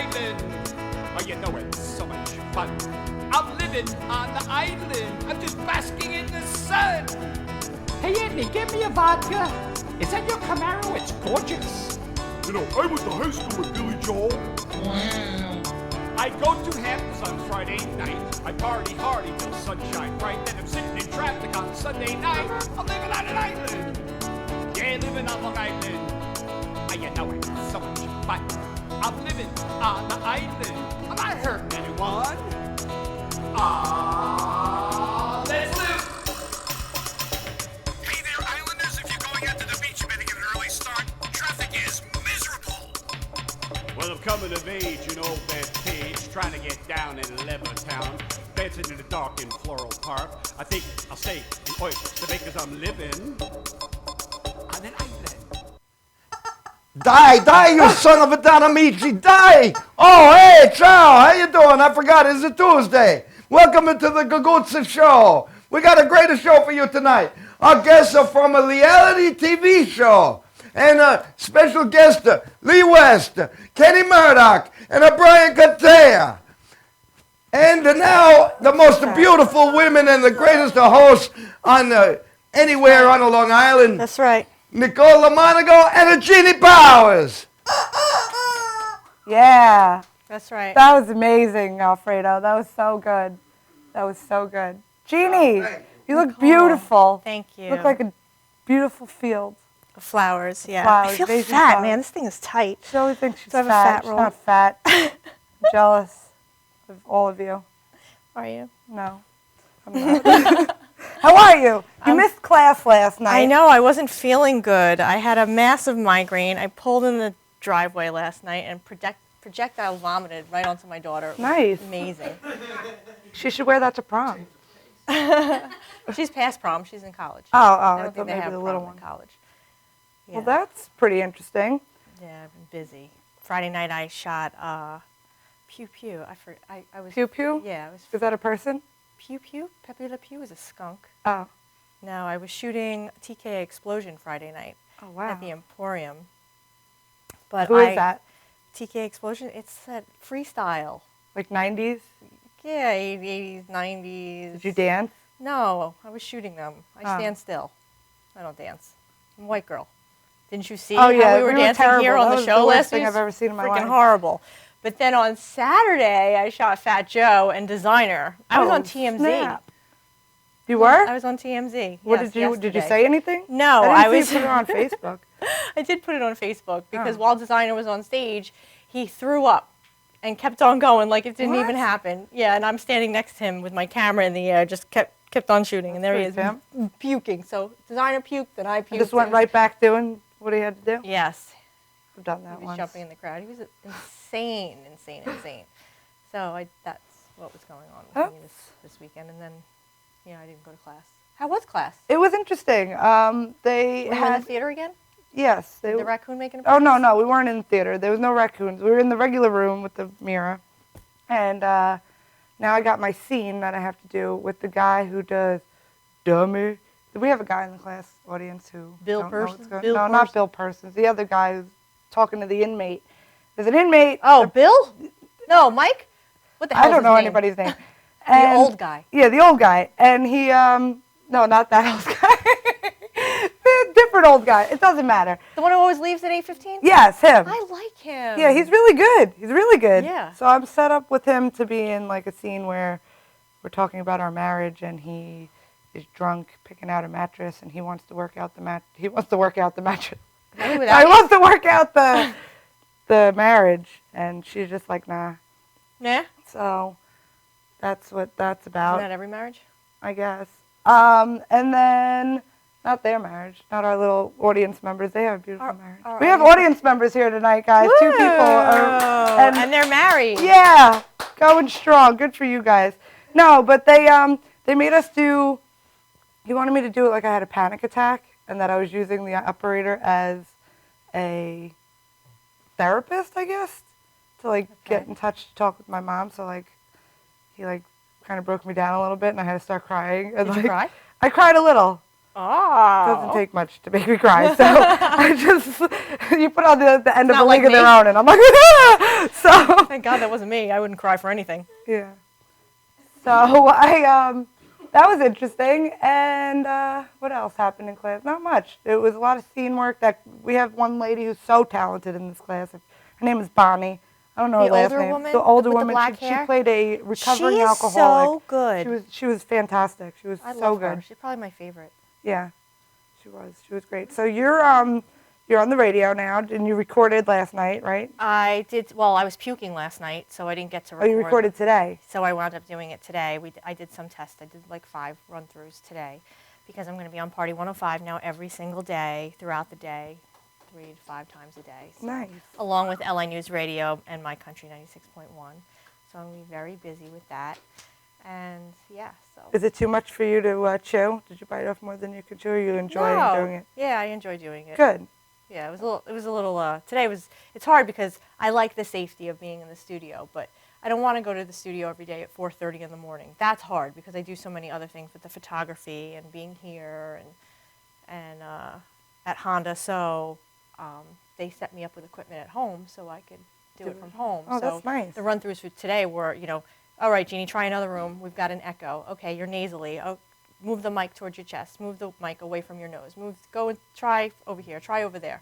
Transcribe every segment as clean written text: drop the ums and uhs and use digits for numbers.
island. Oh, you know it's so much fun. I'm living on the island. I'm just basking in the sun. Hey, Andy, give me a vodka. Is that your Camaro? It's gorgeous. You know, I went to high school with Billy Joel. Wow. I go to Hamptons on Friday night. I party hard till sunshine bright. Then I'm sitting in traffic on Sunday night. I'm living on an island. Yeah, living on Long Island. Oh, you know it's so much fun. I'm living on the island. I'm not hurting anyone. Ah, let's live. Hey there, Islanders. If you're going out to the beach, you better get an early start. Traffic is miserable. Well, I'm coming of age, you know, Bethpage, trying to get down in Levittown. Dancing in the dark in Floral Park. I think I'll stay in Oyster Bay because I'm living on an island. Die, you son of a Donamici, die! Oh, hey, ciao, how you doing? I forgot, it's a Tuesday. Welcome to the Gagootz show. We got a great show for you tonight. Our guests are from a reality TV show. And a special guest, Lee West, Kenny Murdoch, and Brian Katea. And now, the most beautiful women and the greatest hosts on anywhere on Long Island. That's right. Nicole Monaco and Jeannie Powers. Yeah. That's right. That was amazing, Alfredo. That was so good. That was so good. Jeannie, you look beautiful. Thank you. You look like a beautiful field. The flowers, yeah. Flowers, I feel daisy fat, flowers. man. This thing is tight. She always thinks she's Do I have a fat. fat She's roll? not fat. I'm jealous of all of you. Are you? No, I'm not. How are you? You missed class last night. I know. I wasn't feeling good. I had a massive migraine. I pulled in the driveway last night and projectile vomited right onto my daughter. It was Nice. amazing. She should wear that to prom. She's past prom. She's in college. Oh, I I don't thought think they maybe have the prom little in one. college. Yeah. Well, that's pretty interesting. Yeah, I've been busy. Friday night I shot Pew Pew. I was Pew Pew? Yeah, I was Is that a person? Pew Pew. Pepe Le Pew is a skunk. Oh. No, I was shooting TK Explosion Friday night Oh, wow. at the Emporium. But Who is that? TK Explosion. It's that freestyle. Like 90s? Yeah, 80s, 90s. Did you dance? No, I was shooting them. I Oh. stand still. I don't dance. I'm a white girl. Didn't you see Oh, yeah, how we were we were dancing terrible. here That on the was show the worst last thing week? I've ever seen in my Freaking life. horrible. But then on Saturday, I shot Fat Joe and Designer. I was Oh, on TMZ. snap. You were? I was on TMZ. What yes, did you yesterday. say anything? No, I I didn't was. see you put it on Facebook. I did put it on Facebook because Oh. while Designer was on stage, he threw up and kept on going like it didn't What? even happen. Yeah, and I'm standing next to him with my camera in the air, just kept on shooting, and there he is, pretty fam. puking. So Designer puked, and I puked. Just went and- right back doing what he had to do? Yes, I've done that he was once. jumping in the crowd. He was insane. So that's what was going on with Oh. me this weekend, and then I didn't go to class. How was class? It was interesting. They Were you in had the theater again? yes. Did the raccoon making? Oh no, we weren't in the theater. There was no raccoons. We were in the regular room with the mirror, and now I got my scene that I have to do with the guy who does Dummy. We have a guy in the class audience who Bill don't know what's Person? going- Bill No, not Person? Bill Person. The other guy who's talking to the inmate. There's an inmate. Oh, Bill? No, Mike. What the hell? I is don't his know name? anybody's name. The And- old guy. Yeah, the old guy, and he no, not that old guy. The different old guy. It doesn't matter. The one who always leaves at 8:15? Yes, him. I like him. Yeah, he's really good. He's really good. Yeah. So I'm set up with him to be in like a scene where we're talking about our marriage, and he is drunk picking out a mattress, and he wants to work out the He wants to work out the mattress. Really, No, without he you? wants to work out the marriage, and she's just like, nah. Nah? So that's what that's Isn't about, that every marriage? I guess. And then not their marriage, not our little audience members. They have a beautiful marriage. our We have audience members here tonight, guys. 2 people. And they're married. Yeah, going strong. Good for you guys. No, but they made us do. He wanted me to do it like I had a panic attack, and that I was using the operator as a therapist, I guess, to like get in touch to talk with my mom. So like, he like kind of broke me down a little bit, and I had to start crying. And, Did you like, cry? I cried a little. Doesn't take much to make me cry. So I just, you put on the end of Not A League like of Their me. Own, and I'm like, ah! So Thank God that wasn't me. I wouldn't cry for anything. yeah. So that was interesting. And what else happened in class? Not much. It was a lot of scene work. That we have one lady who's so talented in this class. Her name is Bonnie. I don't know The her last older name. woman The older with the woman. black She hair? played a recovering She is alcoholic. so good. She was fantastic. She was I so love good. her. She's probably my favorite. Yeah, she was. She was great. So you're on the radio now, and you recorded last night, right? I did. Well, I was puking last night, so I didn't get to Oh, record. you recorded today. So I wound up doing it today. I did some tests. I did like 5 run-throughs today because I'm going to be on Party 105 now every single day throughout the day, 3 to 5 times a day. So, Nice. along with LA News Radio and My Country 96.1. So I'm going to be very busy with that. And yeah, so. Is it too much for you to chew? Did you bite off more than you could chew? Or you enjoy doing it? Yeah, I enjoy doing it. Good. Yeah, it was a little, today it's hard because I like the safety of being in the studio, but I don't want to go to the studio every day at 4:30 in the morning. That's hard because I do so many other things with the photography and being here and at Honda. So they set me up with equipment at home so I could do it from home. Oh, so that's nice. the run-throughs for today were, all right, Jeannie, try another room. We've got an echo. Okay, you're nasally. Oh, move the mic towards your chest. Move the mic away from your nose. Go and try over here. Try over there.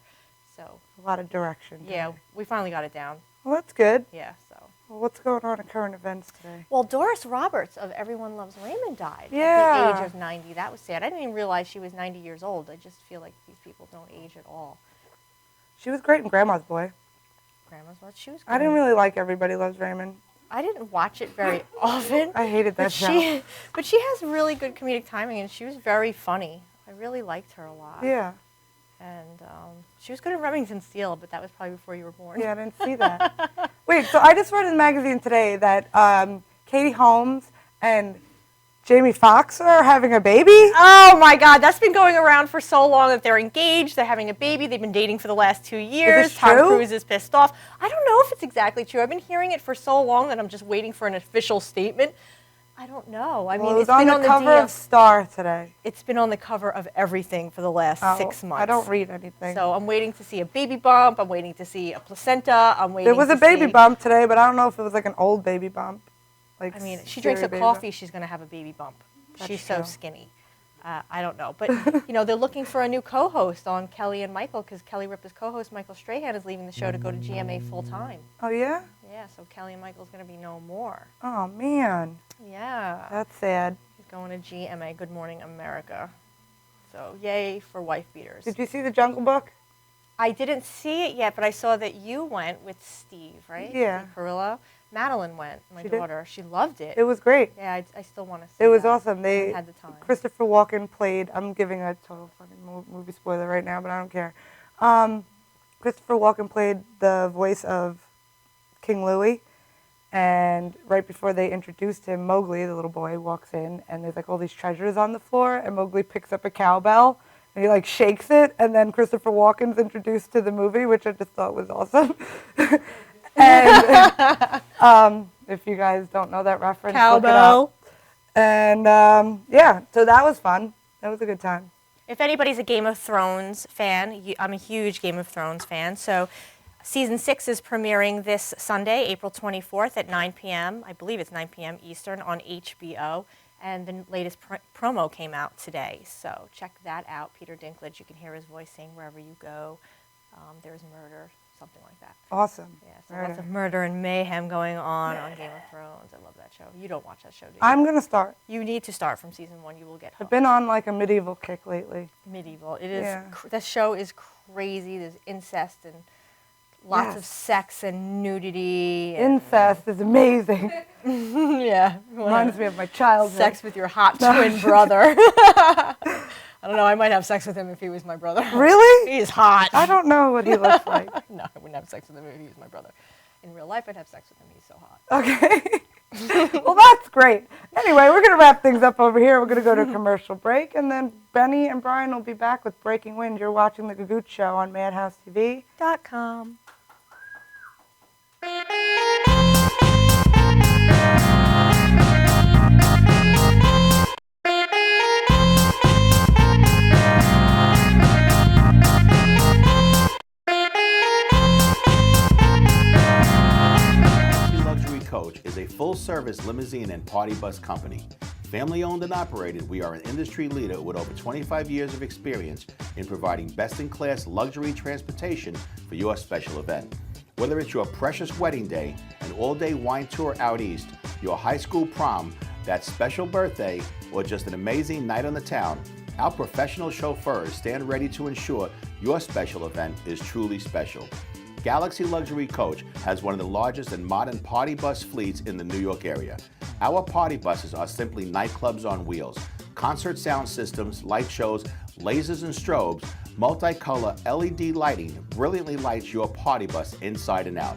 So A lot of direction. yeah, today. we finally got it down. Well, that's good. Yeah, so. Well, what's going on in current events today? Well, Doris Roberts of Everyone Loves Raymond died Yeah. at the age of 90. That was sad. I didn't even realize she was 90 years old. I just feel like these people don't age at all. She was great in Grandma's Boy. Grandma's what? She was. I didn't really like Everybody Loves Raymond. I didn't watch it very often. I hated that but show. but she has really good comedic timing, and she was very funny. I really liked her a lot. Yeah. And she was good at Remington Steele, but that was probably before you were born. Yeah, I didn't see that. Wait, so I just read in the magazine today that Katie Holmes and Jamie Foxx are having a baby? Oh my God, that's been going around for so long that they're engaged, they're having a baby, they've been dating for the last 2 years. this Tom true? Cruise is pissed off. I don't know if it's exactly true. I've been hearing it for so long that I'm just waiting for an official statement. I don't know. I Well, mean, it was it's on been the on cover of Star today. It's been on the cover of everything for the last 6 months. I don't read anything. So I'm waiting to see a baby bump. I'm waiting to see a placenta. I'm waiting. There was to a baby see, bump today, but I don't know if it was like an old baby bump. Like I mean, she drinks a baby coffee, bump. she's going to have a baby bump. That's She's so true. skinny. I don't know. But, they're looking for a new co-host on Kelly and Michael because Kelly Ripa's co-host, Michael Strahan, is leaving the show to go to GMA full-time. Oh, yeah? Yeah, so Kelly and Michael's going to be no more. Oh, man. Yeah. That's sad. He's going to GMA, Good Morning America. So, yay for wife beaters. Did you see The Jungle Book? I didn't see it yet, but I saw that you went with Steve, right? Yeah. Steve Perillo. Madeline went, my She did? daughter. She loved it. It was great. Yeah, I still want to see It was that. awesome. I They haven't had the time. Christopher Walken played. I'm giving a total fucking movie spoiler right now, but I don't care. Christopher Walken played the voice of King Louie, and right before they introduced him, Mowgli, the little boy, walks in, and there's like all these treasures on the floor, and Mowgli picks up a cowbell, and he like shakes it, and then Christopher Walken's introduced to the movie, which I just thought was awesome. And if you guys don't know that reference, look it up. And yeah, so that was fun. That was a good time. If anybody's a Game of Thrones fan, I'm a huge Game of Thrones fan. So season 6 is premiering this Sunday, April 24th at 9 p.m. I believe it's 9 p.m. Eastern on HBO. And the latest promo came out today. So check that out. Peter Dinklage, you can hear his voice saying wherever you go, there's murder, something like that. Awesome. Yeah, so lots of murder and mayhem going on Game of Thrones. I love that show. You don't watch that show, do you? I'm gonna start. You need to start from season 1. You will get hooked. I've been on like a medieval kick lately. Medieval. It is. Yeah. That show is crazy. There's incest and lots of Yes. sex and nudity. And Incest is amazing. yeah. Reminds me of my childhood. Sex with your hot twin brother. I don't know. I might have sex with him if he was my brother. Really? He's hot. I don't know what he looks like. No, I wouldn't have sex with him if he was my brother. In real life, I'd have sex with him. He's so hot. Okay. Well, that's great. Anyway, we're going to wrap things up over here. We're going to go to a commercial break, and then Benny and Brian will be back with Breaking Wind. You're watching The Gagootz Show on Madhousetv. .com. full-service limousine and party bus company. Family owned and operated, we are an industry leader with over 25 years of experience in providing best-in-class luxury transportation for your special event. Whether it's your precious wedding day, an all-day wine tour out east, your high school prom, that special birthday, or just an amazing night on the town, our professional chauffeurs stand ready to ensure your special event is truly special. Galaxy Luxury Coach has one of the largest and modern party bus fleets in the New York area. Our party buses are simply nightclubs on wheels. Concert sound systems, light shows, lasers and strobes, multicolor LED lighting brilliantly lights your party bus inside and out.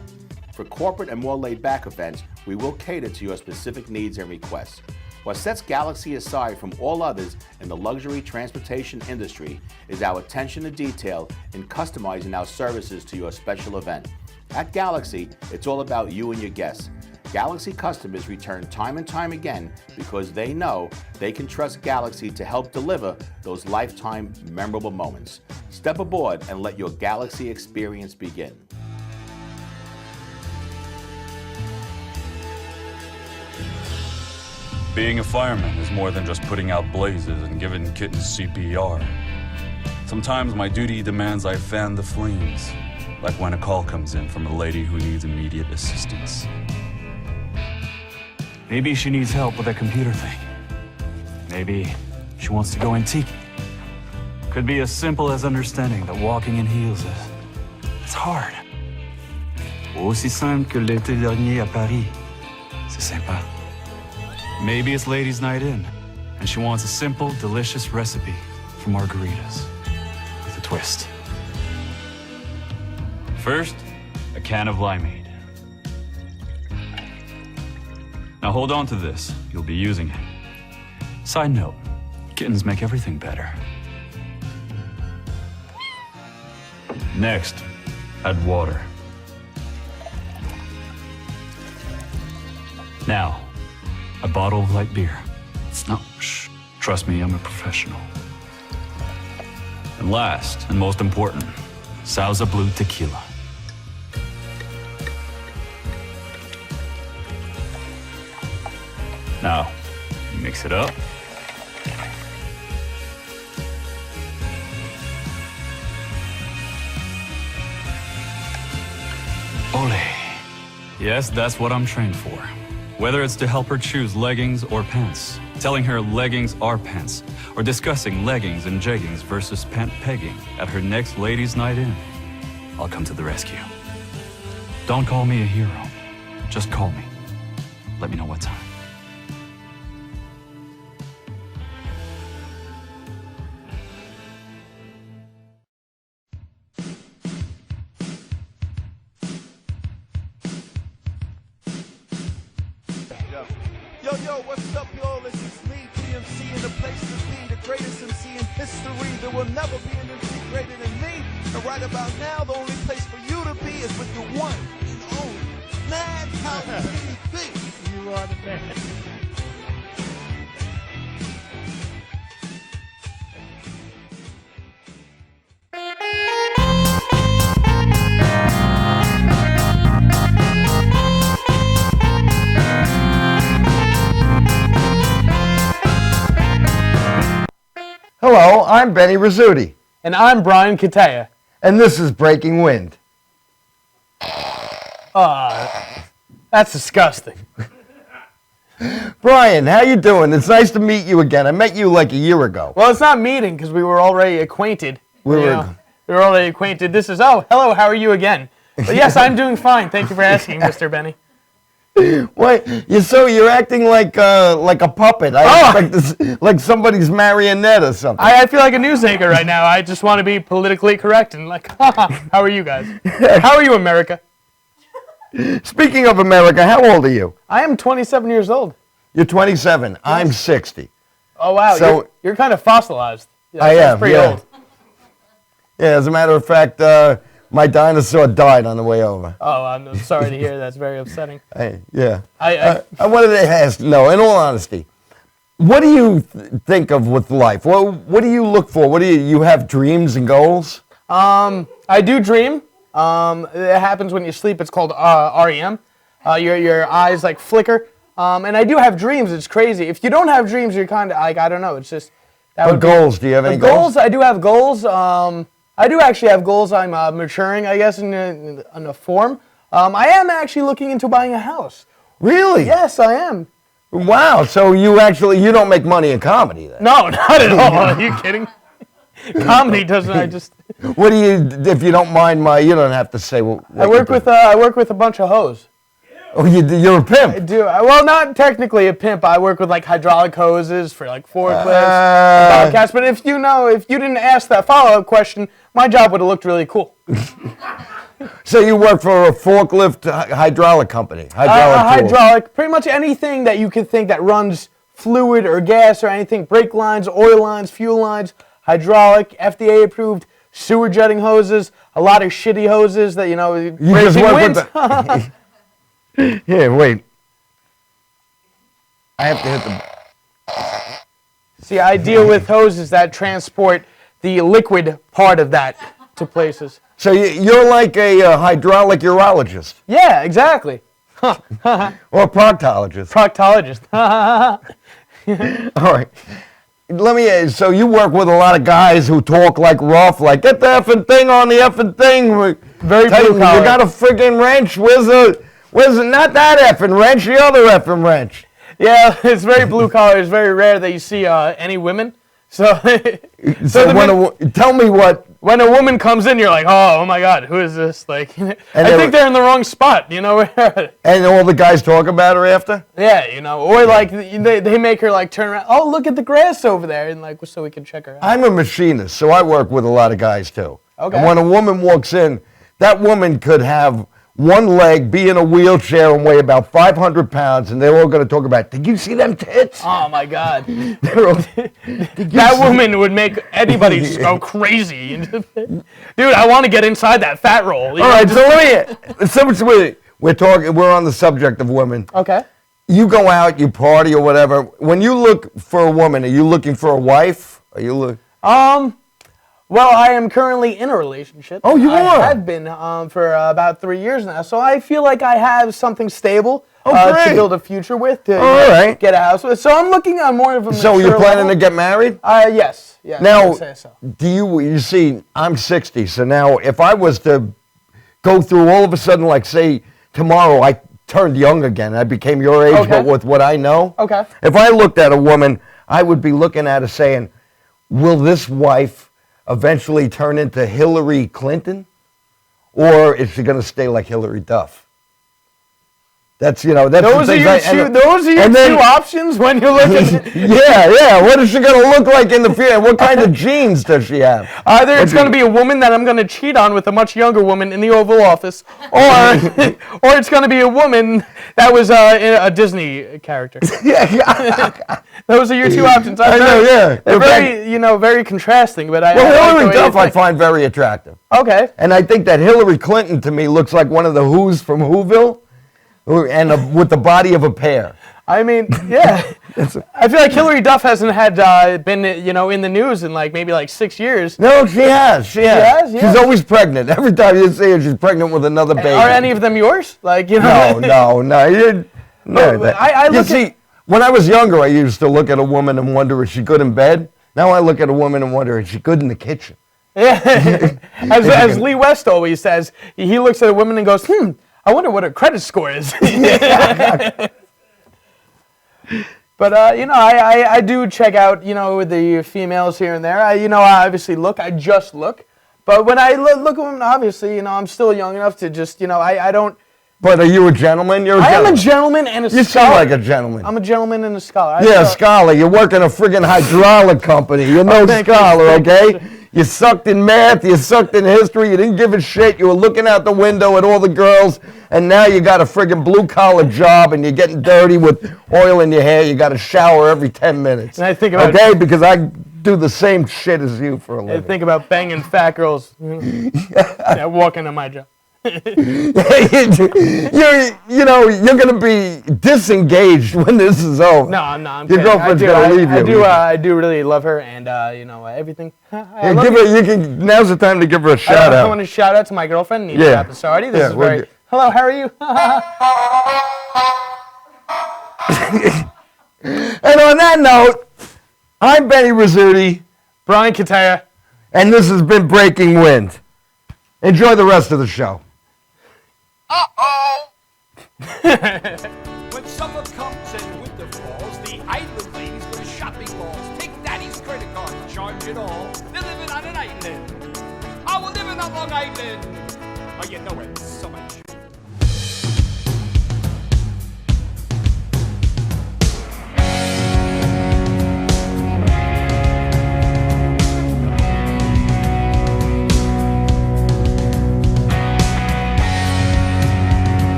For corporate and more laid-back events, we will cater to your specific needs and requests. What sets Galaxy aside from all others in the luxury transportation industry is our attention to detail in customizing our services to your special event. At Galaxy, it's all about you and your guests. Galaxy customers return time and time again because they know they can trust Galaxy to help deliver those lifetime memorable moments. Step aboard and let your Galaxy experience begin. Being a fireman is more than just putting out blazes and giving kittens CPR. Sometimes my duty demands I fan the flames, like when a call comes in from a lady who needs immediate assistance. Maybe she needs help with a computer thing. Maybe she wants to go antique. Could be as simple as understanding that walking in heels it's hard. Aussi simple que l'été dernier à Paris. C'est sympa. Maybe it's ladies' night in, and she wants a simple, delicious recipe for margaritas with a twist. First, a can of limeade. Now hold on to this, you'll be using it. Side note, kittens make everything better. Next, add water. Now, a bottle of light beer. No, shh. Trust me, I'm a professional. And last, and most important, Sauza Blue Tequila. Now, mix it up. Ole. Yes, that's what I'm trained for. Whether it's to help her choose leggings or pants, telling her leggings are pants, or discussing leggings and jeggings versus pant pegging at her next ladies' night in, I'll come to the rescue. Don't call me a hero. Just call me. Let me know what time. Yo, what's up, y'all? This is me, GMC, in the place to be, the greatest MC in history. There will never be an MC greater than me. And right about now, the only place for you to be is with the one and only Madhousetv. You are the man. Hello, I'm Benny Rizzuti, And I'm Brian Kataya. and this is Breaking Wind. That's disgusting. Brian, how you doing? It's nice to meet you again. I met you like a year ago. Well, it's not meeting because we were already acquainted. We You were- know, we were already acquainted. This is, oh, hello, how are you again? But yes, I'm doing fine. Thank you for asking, Mr. Benny. What? You're acting like a puppet. I expect this like somebody's marionette or something. I feel like a news anchor right now. I just want to be politically correct and like, haha, how are you guys? How are you, America? Speaking of America, how old are you? I am 27 years old. You're 27. I'm 60. Oh, wow. So- you're kind of fossilized. Yeah, I that's am, pretty yeah. old. Yeah, as a matter of fact, my dinosaur died on the way over. Oh, I'm sorry to hear. That's very upsetting. Yeah. I What did they ask? No, in all honesty, what do you think of with life? What do you look for? What do you have dreams and goals? I do dream. It happens when you sleep. It's called REM. Your eyes like flicker. And I do have dreams. It's crazy. If you don't have dreams, you're kind of like, I don't know. It's just. What goals? Do you have any goals? I do have goals. I do actually have goals. I'm maturing, I guess, in a form. I am actually looking into buying a house. Really? Yes, I am. Wow. So you don't make money in comedy then? No, not at all. Are you kidding? Comedy doesn't. I just. What do you? If you don't mind you don't have to say. I work with a bunch of hoes. Oh, you're a pimp. I do. Well, not technically a pimp. I work with like hydraulic hoses for like forklifts, podcasts. But if you didn't ask that follow-up question, my job would have looked really cool. So you work for a forklift hydraulic company? Hydraulic, pretty much anything that you can think that runs fluid or gas or anything, brake lines, oil lines, fuel lines, hydraulic, FDA approved, sewer jetting hoses, a lot of shitty hoses that, you just work with the... Yeah, wait. I have to hit the... See, I deal with hoses that transport the liquid part of that to places. So you're like a hydraulic urologist. Yeah, exactly. Or a proctologist. All right. So you work with a lot of guys who talk like rough, like, get the effing thing on the effing thing. Very blue collar. You got a friggin' wrench. Where's not that effing wrench, the other effing wrench? Yeah, it's very blue collar. It's very rare that you see any women. Tell me what. When a woman comes in, you're like, oh my God, who is this? Like, I think they're in the wrong spot, And all the guys talk about her after? Yeah, or like they make her like turn around. Oh, look at the grass over there, and like so we can check her out. I'm a machinist, so I work with a lot of guys too. Okay. And when a woman walks in, that woman could have one leg, be in a wheelchair, and weigh about 500 pounds, and they're all going to talk about, did you see them tits? Oh, my God. That woman would make anybody just go crazy. Dude, I want to get inside that fat roll. All right, we're on the subject of women. Okay. You go out, you party or whatever. When you look for a woman, are you looking for a wife? Well, I am currently in a relationship. Oh, you are? I have been for about 3 years now, so I feel like I have something stable to build a future with, to get a house with. So I'm looking at more of a mature So you're planning level. to get married? Yes. Now, I would say so. you see, I'm 60, so now if I was to go through all of a sudden, like say tomorrow I turned young again, I became your age, but with what I know. Okay. If I looked at a woman, I would be looking at her saying, will this wife eventually turn into Hillary Clinton, or is she going to stay like Hillary Duff? Those are your two options when you're looking. Yeah. What is she going to look like in the future? What kind of genes does she have? Either it's going to be a woman that I'm going to cheat on with a much younger woman in the Oval Office, or it's going to be a woman that was in a Disney character. Those are your two options. I know, yeah. They're very contrasting, but Hillary Duff I find very attractive. Okay. And I think that Hillary Clinton to me looks like one of the Who's from Whoville. And with the body of a pear. I mean, yeah. I feel like Hillary Duff hasn't been in the news in maybe 6 years. No, she has. She has. Yeah. She's always pregnant. Every time you see her, she's pregnant with another baby. Are any of them yours? No. When I was younger, I used to look at a woman and wonder if she good in bed. Now I look at a woman and wonder if she good in the kitchen. Yeah. As Lee West always says, he looks at a woman and goes, I wonder what her credit score is. But, I do check out, the females here and there. I obviously look. I just look. But when I look at women, obviously, I'm still young enough to just, I don't. But are you a gentleman? I am a gentleman and a scholar. You seem like a gentleman. I'm a gentleman and a scholar. A scholar. You work in a friggin' hydraulic company. You're no scholar, okay? You sucked in math, you sucked in history, you didn't give a shit, you were looking out the window at all the girls, and now you got a friggin' blue-collar job, and you're getting dirty with oil in your hair, you got to shower every 10 minutes. And I think about because I do the same shit as you for a living. I think about banging fat girls walking to my job. You're going to be disengaged when this is over. No, I'm not. Your girlfriend's going to leave you. I do really love her, and everything. Now's the time to give her a shout out. I want to shout out to my girlfriend, Nina Rapasardi. This is very Hello, how are you? And on that note, I'm Benny Rizzuti, Brian Kataya. and this has been Breaking Wind. Enjoy the rest of the show. When summer comes and winter falls, the island ladies go to shopping malls. Take daddy's credit card, charge it all. They're living on an island. Oh, we're living on Long Island. Oh, you know it so much.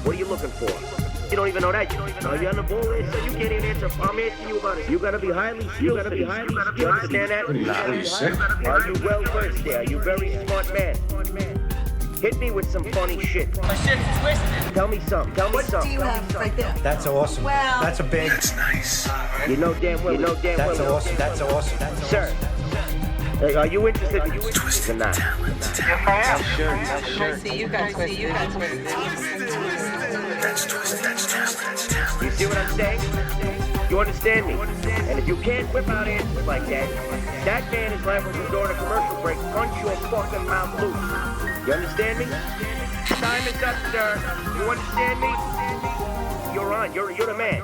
What are you looking for? You don't even know that. Are you on the ball list? So you can't even answer. I'm asking you about it. You gotta be highly skilled. You understand that? Are you sick? Are you well versed there? Are you very smart man? Hit me with some funny shit. My shit's twisted. Tell me something. Tell me What something. do you have right there? That's awesome. Well, That's a big. That's nice. You know damn well. That's awesome. That's awesome. That's Sir, are you interested in Twisted not? talent. I see you got twisted. That's twisted. That's talent. That's talent. You see what I'm saying? You understand me? And if you can't whip out answers like that, that man is liable to go to commercial break, punch your fucking mouth loose. You understand me? Time is up, sir. You understand me? You're on. You're the man.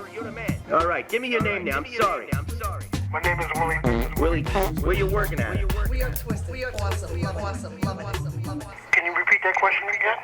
All right, give me your name now. I'm sorry. My name is Willie. Willie, where you working at? We are twisted. We are awesome. Love it. Can you repeat that question again?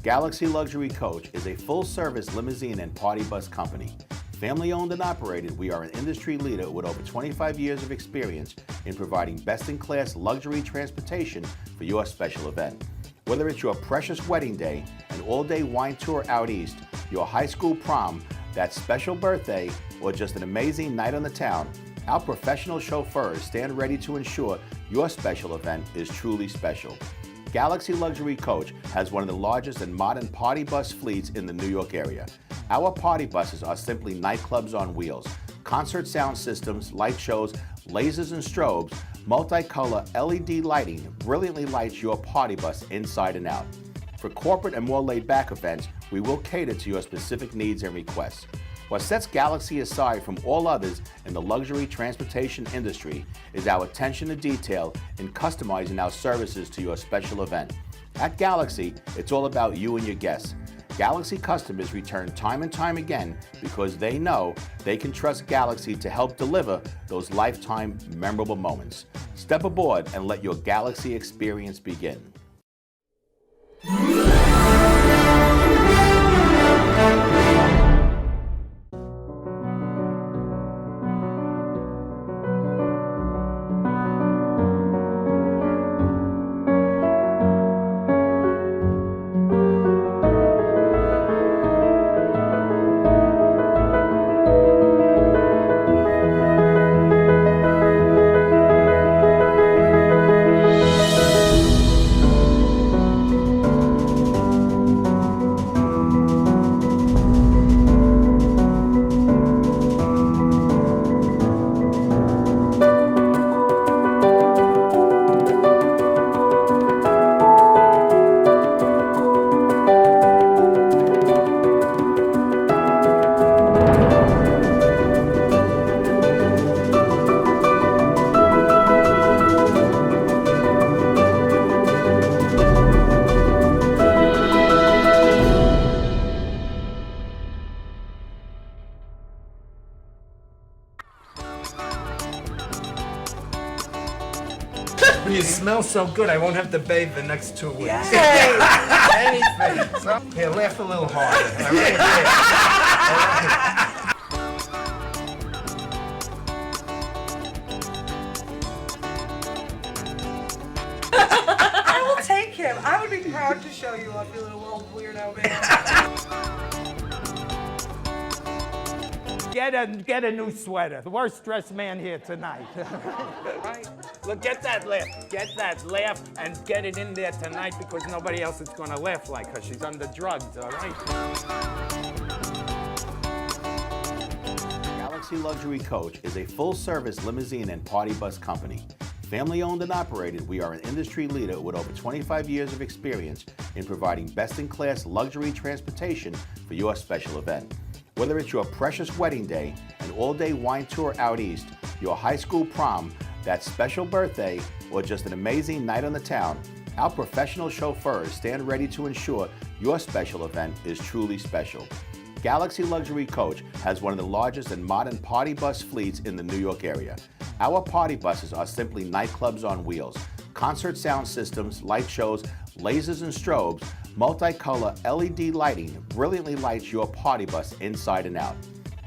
Galaxy Luxury Coach is a full-service limousine and party bus company. Family-owned and operated, we are an industry leader with over 25 years of experience in providing best-in-class luxury transportation for your special event. Whether it's your precious wedding day, an all-day wine tour out east, your high school prom, that special birthday, or just an amazing night on the town, our professional chauffeurs stand ready to ensure your special event is truly special. Galaxy Luxury Coach has one of the largest and modern party bus fleets in the New York area. Our party buses are simply nightclubs on wheels. Concert sound systems, light shows, lasers and strobes, multicolor LED lighting brilliantly lights your party bus inside and out. For corporate and more laid-back events, we will cater to your specific needs and requests. What sets Galaxy aside from all others in the luxury transportation industry is our attention to detail in customizing our services to your special event. At Galaxy, it's all about you and your guests. Galaxy customers return time and time again because they know they can trust Galaxy to help deliver those lifetime memorable moments. Step aboard and let your Galaxy experience begin. You smell so good, I won't have to bathe the next 2 weeks. Anything. So, here, laugh a little harder. All right? I will take him. I would be proud to show you off, you little old weirdo man. Get a new sweater. The worst dressed man here tonight. Right? Look, get that laugh, and get it in there tonight because nobody else is gonna laugh like her. She's under drugs, all right? Galaxy Luxury Coach is a full-service limousine and party bus company. Family-owned and operated, we are an industry leader with over 25 years of experience in providing best-in-class luxury transportation for your special event. Whether it's your precious wedding day, an all-day wine tour out east, your high school prom, that special birthday, or just an amazing night on the town, our professional chauffeurs stand ready to ensure your special event is truly special. Galaxy Luxury Coach has one of the largest and modern party bus fleets in the New York area. Our party buses are simply nightclubs on wheels. Concert sound systems, light shows, lasers and strobes, multicolor LED lighting brilliantly lights your party bus inside and out.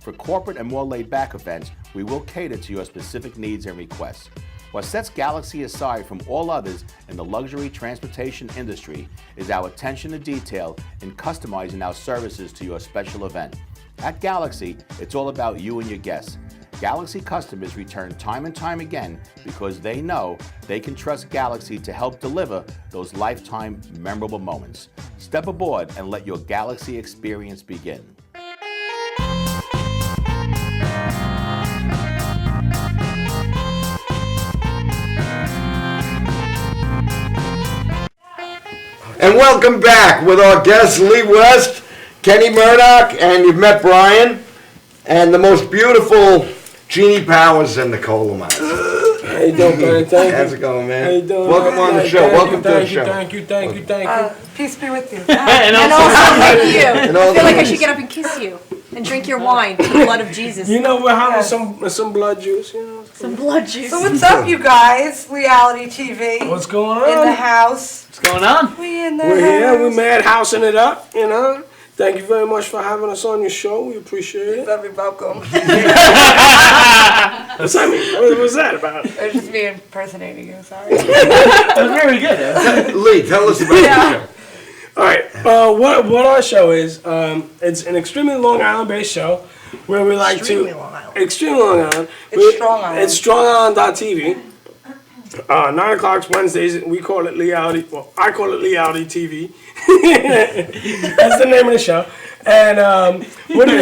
For corporate and more laid-back events, we will cater to your specific needs and requests. What sets Galaxy aside from all others in the luxury transportation industry is our attention to detail in customizing our services to your special event. At Galaxy, it's all about you and your guests. Galaxy customers return time and time again because they know they can trust Galaxy to help deliver those lifetime memorable moments. Step aboard and let your Galaxy experience begin. And welcome back with our guests Lee West, Kenny Murdoch, and you've met Brian, and the most beautiful Jeannie Powers and Nicola Miles. How you doing, man? Thank you. How's it going, man? How you doing? Welcome on the show. Welcome to the show. Thank you. Peace be with you. And also thank you. And I all feel like I these- should get up and kiss you and drink your wine, the blood of Jesus. You know, we're having some blood juice, you know. Some blood juice. So what's up, you guys? Reality TV. What's going on? In the house. What's going on? We in the We're house. here, we're madhousing it up, you know. Thank you very much for having us on your show. We appreciate it. You're very welcome. What's that mean? What was that about? It was just me impersonating you, sorry. That was very good. Lee, tell us about the show. All right. What our show is? It's an extremely Long Island-based show where we like Extremely to Long Island. extremely Long Island. It's Strong Island. It's StrongIsland.tv. 9 o'clock Wednesdays. We call it Leality. Well, I call it Leality TV. That's the name of the show. And what it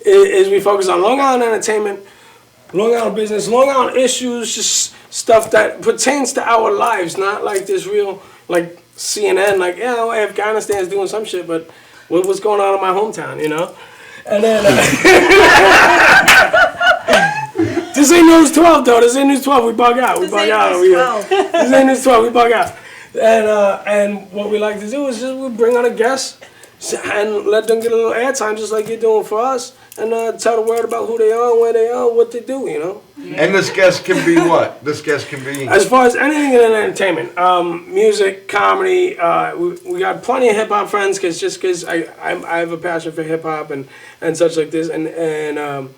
is we focus on Long Island entertainment, Long Island business, Long Island issues, just stuff that pertains to our lives, not like this real like CNN, like, yeah, well, Afghanistan's doing some shit, but what's going on in my hometown, you know? And then, this ain't News 12, though. This ain't News 12. We bug out. We bug out over here. This ain't News 12. We bug out. And what we like to do is just we bring on a guest and let them get a little airtime, just like you're doing for us, and tell the word about who they are, where they are, what they do, you know? And this guest can be what? This guest can be... As far as anything in entertainment, music, comedy, we got plenty of hip-hop friends, because I have a passion for hip-hop and such like this, and the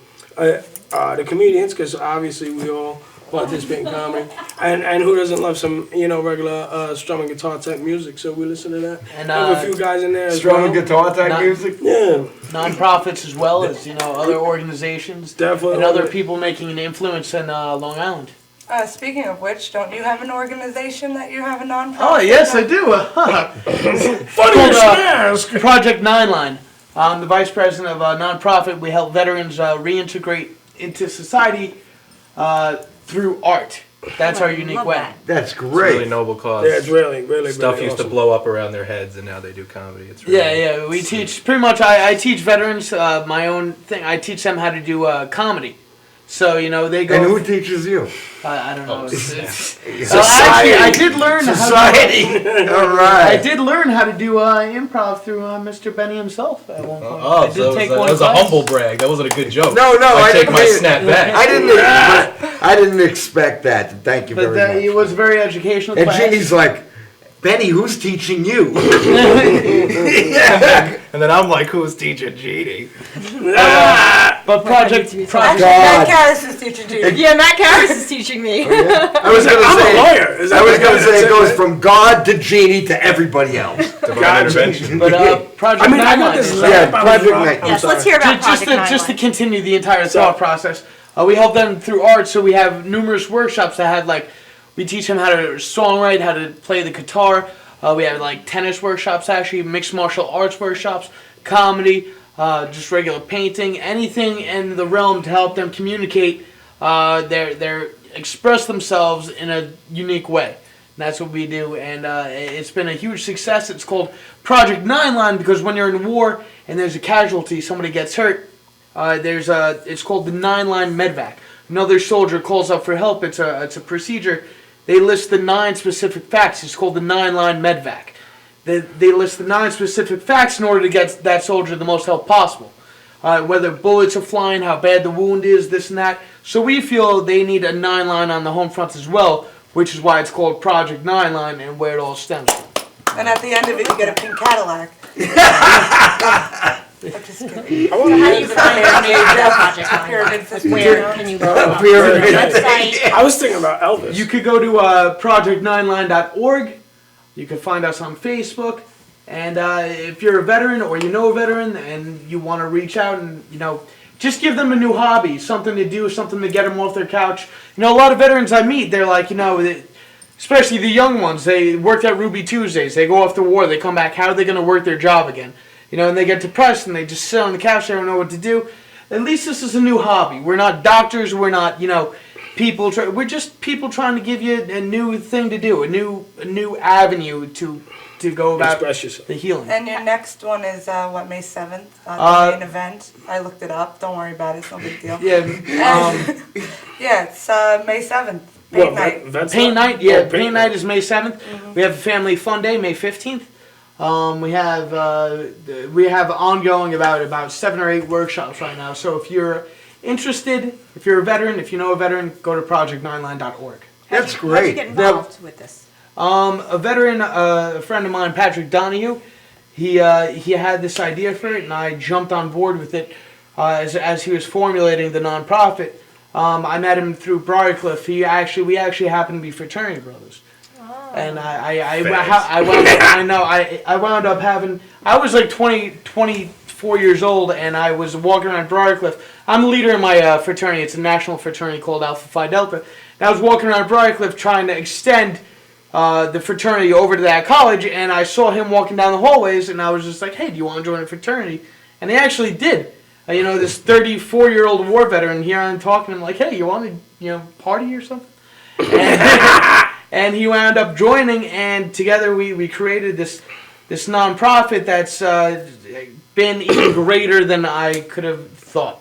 comedians, because obviously we all participate in comedy, and who doesn't love some, you know, regular strumming guitar type music, so we listen to that. And have a few guys in there as well. Strumming guitar type music? Yeah. Non-profits as well as, you know, other organizations. Definitely. And other people making an influence in Long Island. Speaking of which, don't you have an organization that you have a nonprofit? Oh, yes, I do. Funny you should ask. Project 9 Line. I'm the vice president of a nonprofit. We help veterans reintegrate into society through art. That's our unique way. That's It's a great. really noble cause. Yeah, it's really Stuff really used to awesome. blow up around their heads, and now they do comedy. It's really, Yeah. We teach, pretty much, I teach veterans my own thing. I teach them how to do comedy. So, you know, they go... And who teaches you? I don't know. Society. Actually, I did learn Society. All right. I did learn how to do improv through Mr. Benny himself at one point. Oh, I did so take that one was a class. humble brag. That wasn't a good joke. No, I take didn't my mean- snap back. I didn't expect that. Thank you But very much. it was a very educational And class. Jeannie's like, Benny, who's teaching you? And then I'm like, who's teaching Jeannie? But Project Matt Karras is teaching you. Yeah, Matt Karras is teaching me. I was going to say, I'm a lawyer. I was going to say it goes from God to Jeannie to everybody else. Divine intervention. But Project I mean, I got Nightline this is- lamp. Project Night. Yes, let's hear about Project just to Nightline. continue the entire thought process. We help them through art, so we have numerous workshops that have we teach them how to songwrite, how to play the guitar. We have tennis workshops, actually mixed martial arts workshops, comedy, just regular painting, anything in the realm to help them communicate, their express themselves in a unique way. And that's what we do, and it's been a huge success. It's called Project Nightline because when you're in war and there's a casualty, somebody gets hurt, it's called the 9-line medvac. Another soldier calls up for help. It's a procedure. They list the 9 specific facts. It's called the 9-line medvac. They list the 9 specific facts in order to get that soldier the most help possible. Whether bullets are flying, how bad the wound is, this and that. So we feel they need a 9-line on the home front as well, which is why it's called Project 9-line and where it all stems from. And at the end of it, you get a pink Cadillac. I'm just kidding. How do you find Project Nightline? Where can you go? Website. I was thinking about Elvis. You could go to project9line.org. You can find us on Facebook. And if you're a veteran or you know a veteran and you want to reach out and, just give them a new hobby, something to do, something to get them off their couch. A lot of veterans I meet, they're like, especially the young ones, they worked at Ruby Tuesdays. They go off to war. They come back. How are they going to work their job again? And they get depressed and they just sit on the couch. They don't know what to do. At least this is a new hobby. We're not doctors. We're not, people. We're just people trying to give you a new thing to do, a new avenue to go about the healing. And your next one is May 7th, the main event. I looked it up. Don't worry about it. It's no big deal. Yeah. Yeah, it's May 7th. Paint night. Paint night. Yeah, paint night is May 7th. Mm-hmm. We have a family fun day, May 15th. We have ongoing about 7 or 8 workshops right now. So if you're interested, if you're a veteran, if you know a veteran, go to project9line.org. That's great. How did you get involved with this? A veteran, a friend of mine, Patrick Donahue, he had this idea for it, and I jumped on board with it as he was formulating the nonprofit. I met him through Briarcliff. We actually happened to be fraternity brothers. And I wound up having, I was 24 years old, and I was walking around Briarcliff. I'm the leader in my fraternity. It's a national fraternity called Alpha Phi Delta. And I was walking around Briarcliff trying to extend the fraternity over to that college, and I saw him walking down the hallways, and I was just like, hey, do you want to join a fraternity? And he actually did. This 34-year-old war veteran, here I'm talking, I'm like, hey, you want to, party or something? And he wound up joining, and together we created this nonprofit that's been even greater than I could have thought,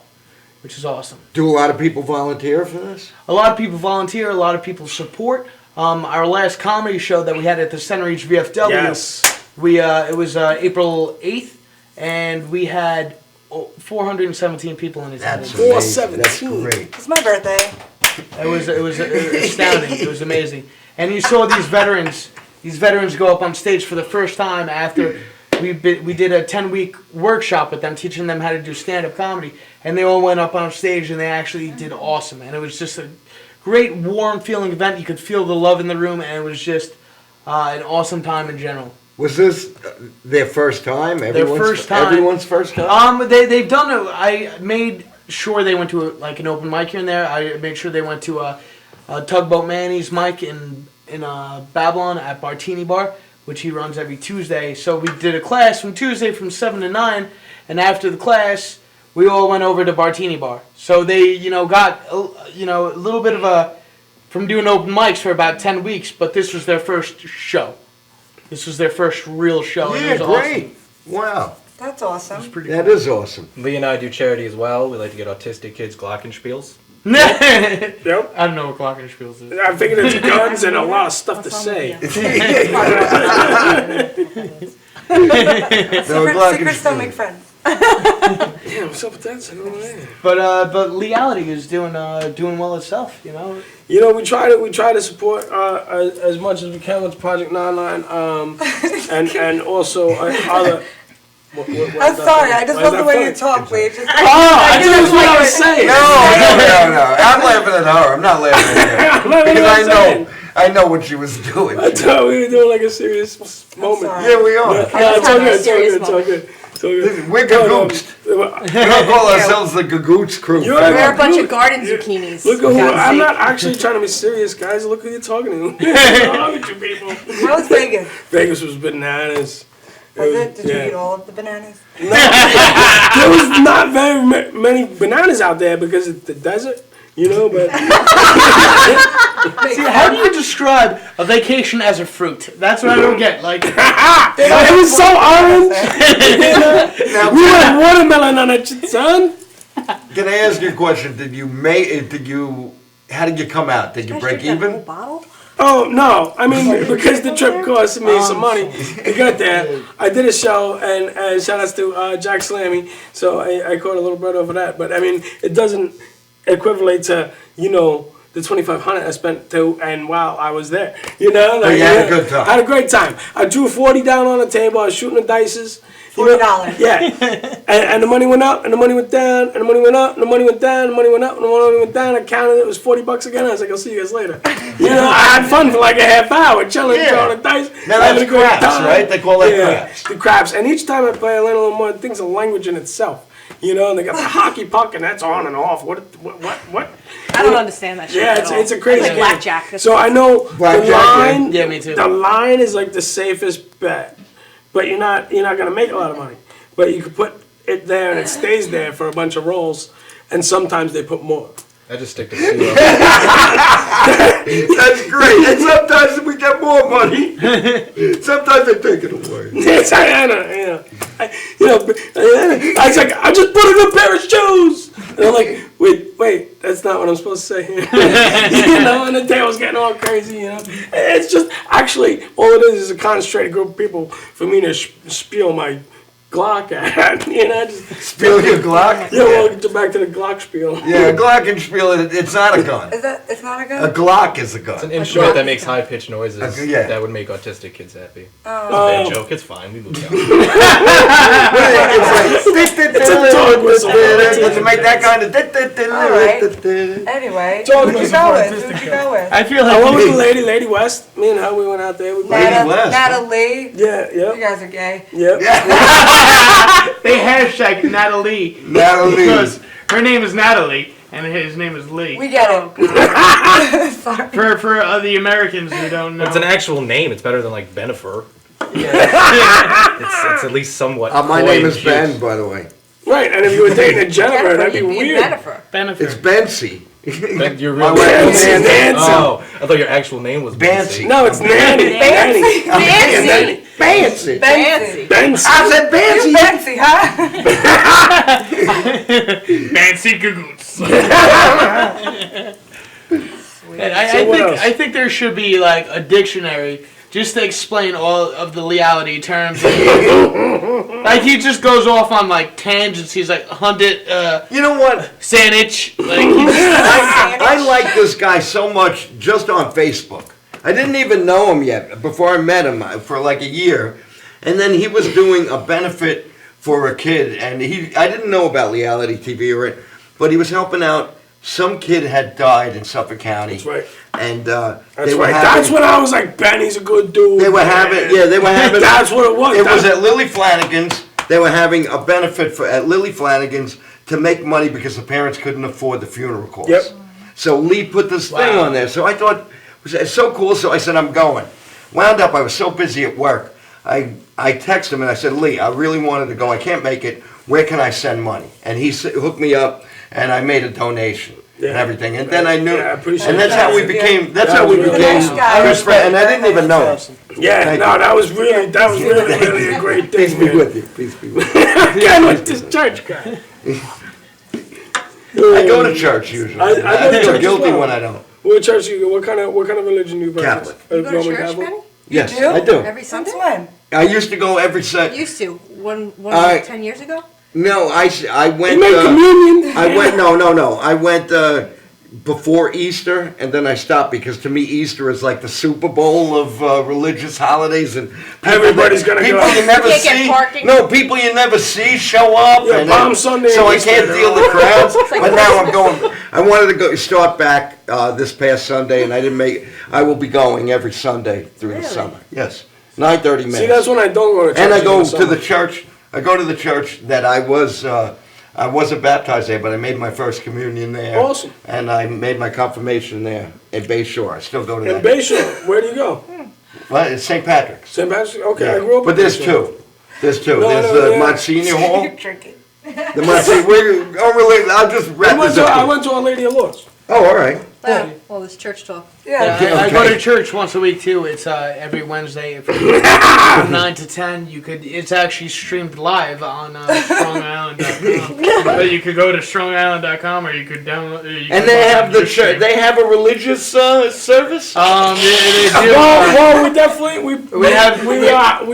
which is awesome. Do a lot of people volunteer for this? A lot of people volunteer, a lot of people support. Our last comedy show that we had at the Center East VFW, Yes. It was April 8th, and we had 417 people in attendance. That's amazing. That's great. It's my birthday. It was astounding. It was amazing. And you saw these veterans go up on stage for the first time after we did a 10-week workshop with them, teaching them how to do stand-up comedy. And they all went up on stage and they actually did awesome. And it was just a great, warm feeling event. You could feel the love in the room, and it was just an awesome time in general. Was this their first time? Everyone's first time? They've done it. I made sure they went to an open mic here and there. I made sure they went to a Tugboat Manny's mic in Babylon at Bartini Bar, which he runs every Tuesday. So we did a class from Tuesday from 7 to 9, and after the class, we all went over to Bartini Bar. So they, got a little bit of from doing open mics for about 10 weeks, but this was their first show. This was their first real show. Yeah, and it was great. Awesome. Wow. That's awesome. That is awesome. Lee and I do charity as well. We like to get autistic kids glockenspiels. Yep. I don't know what glockenspiels is. I figured it's guns and a lot of stuff to say. Secrets don't make friends. Yeah, what's up with that? I don't know. But Leality is doing well itself, you know. You know, we try to support as much as we can with Project 99, and also other. I'm sorry, I just love the way you talk, Lee. Just, I knew that's what I was saying. No. I'm laughing at her. I'm not laughing at her. Because I know what she was doing. I thought we were doing like a serious moment. Yeah, we are. It's all good. It's all good. We're Gagootz. We don't call ourselves the Gagootz crew. We're a bunch of garden zucchinis. Look at who, I'm not actually trying to be serious, guys. Look who you're talking to. What's wrong with you people? How was Vegas? Vegas was bananas. Was it? Did you eat all of the bananas? No. There was not very many bananas out there because it's the desert, you know, but... See, how do you describe a vacation as a fruit? That's what I don't get. Like, it was so orange. We had watermelon on it, son. Can I ask you a question? How did you come out? Did you break even? Oh, no. I mean, because the trip cost me some money to get there, I did a show, and shout outs to Jack Slammy, so I caught a little bread over that. But, I mean, it doesn't equivalent to, you know, the $2,500 I spent while I was there. You know? Like, you had a good time. I had a great time. I drew 40 down on the table. I was shooting the dices. $40. Yeah. and the money went up, and the money went down, and the money went up, and the money went down, and the money went up, and the money went down. I counted it. It was $40 again. I was like, I'll see you guys later. You know, I had fun for like a half hour, chilling, throwing the dice. Now that's craps, right? They call that craps. The craps. And each time I play, I learn a little more things of language in itself. You know, and they got the hockey puck, and that's on and off. What? I don't understand that shit. Yeah, at all. it's a crazy like game. blackjack. So I know the line. Yeah, me too. The line is like the safest bet, but you're not gonna make a lot of money. But you can put it there, and it stays there for a bunch of rolls, and sometimes they put more. I just stick to 0. That's great. And sometimes we get more money. Sometimes they take it away. Yes, I know. I was like, I just put a good pair of shoes. And I'm like, wait, that's not what I'm supposed to say. You know, and the day was getting all crazy, you know. It's just, actually, all it is a concentrated group of people for me to spiel my Glock at, you know, just spiel your Glock. Yeah, well, get back to the Glock spiel. Yeah, Glockenspiel. It's not a gun. It's not a gun. A Glock is a gun. It's an instrument that makes high pitched noises. Yeah. That would make autistic kids happy. Oh. It's a bad joke. It's fine. We moved on. It's to make that kind of. All right. Anyway, who'd you go with? I feel I like went with Lady West. Me and her, we went out there. Natalie. Yeah. You guys are gay. Yep. they hashtag Natalie because her name is Natalie and his name is Lee. We get it. Sorry. For the Americans who don't know, it's an actual name. It's better than like Benifer. it's at least somewhat. My name is Ben, by the way. Right, and if you were dating a Jennifer, that'd be weird. Benefit. It's Bency. Your real name is Nancy. Oh, I thought your actual name was Bancy. No, it's Nanny. Nancy. Bancy. Bency. I said Bancy. Fancy, huh? Fancy Gagootz. And I think there should be like a dictionary just to explain all of the Leality terms. Like he just goes off on like tangents. He's like hunted. You know what? Sandwich. Like I like this guy so much just on Facebook. I didn't even know him yet before I met him for like a year, and then he was doing a benefit for a kid, and I didn't know about Leality TV but he was helping out. Some kid had died in Suffolk County. That's right. And that's right. That's when I was like, Benny's a good dude. They were having. That's what it was. It was at Lily Flanagan's. They were having a benefit at Lily Flanagan's to make money because the parents couldn't afford the funeral costs. Yep. So Lee put this thing on there. So I thought it was so cool. So I said, I'm going. Wound up, I was so busy at work. I texted him and I said, Lee, I really wanted to go. I can't make it. Where can I send money? And he hooked me up, and I made a donation. And everything, and then I knew, and that's how we became. That's how we became good friends. And I didn't even know him. Yeah, that was really a great thing. Peace be with you. Peace be with you. I like this church guy. I go to church usually. I feel guilty when I don't. What church you go? What kind of religion do you practice? Catholic. You go to church, Benny? Yes, I do. Every Sunday? When? I used to go every Sunday. Used to. 10 years ago? No, I went. You made communion. I went. No. I went before Easter, and then I stopped because to me Easter is like the Super Bowl of religious holidays, and Everybody's gonna people go. you never Can't get see. parking. No, people you never see show up. Yeah, and Palm Sunday so and I Easter, can't they're deal all- the crowds. like But now I'm going. I wanted to start back this past Sunday, and I didn't make. I will be going every Sunday through the summer. Yes, 9:30 minutes. See, that's when I don't go to church. And I in go the to summer. the church. I go to the church that I wasn't baptized there, but I made my first communion there. Awesome. And I made my confirmation there at Bayshore. I still go to In that. Bayshore, where do you go? Well, it's St. Patrick's. St. Patrick's? Okay, Yeah. I grew up But in there's Bayshore. two. There's two. No, There's no, the yeah. Monsignor Hall. Drinking. The Monsignor. I'll just wrap this up. I went to Our Lady of Lourdes. Oh, all right. Wow, all this church talk. Yeah. I go Okay. to church once a week too. It's every Wednesday from 9 to 10. It's actually streamed live on StrongIsland.com. But you could go to StrongIsland.com or you could download. And they have the church. They have a religious service. They do. Well, we definitely we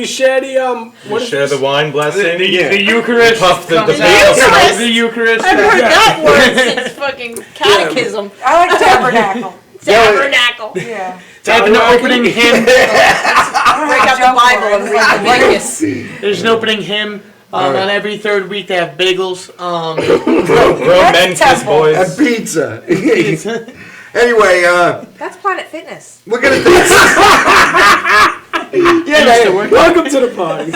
share the We share the wine blessing. The Eucharist. Puff the comes tobacco. out. The Eucharist. I've heard that word since fucking catechism. I like tabernacle. Tabernacle. Yeah. They have an opening hymn. Break out the Bible and read Leviticus. There's an opening hymn. On every third week they have bagels. Grown men kiss boys. And pizza. Anyway, That's Planet Fitness. we're gonna. welcome to the party.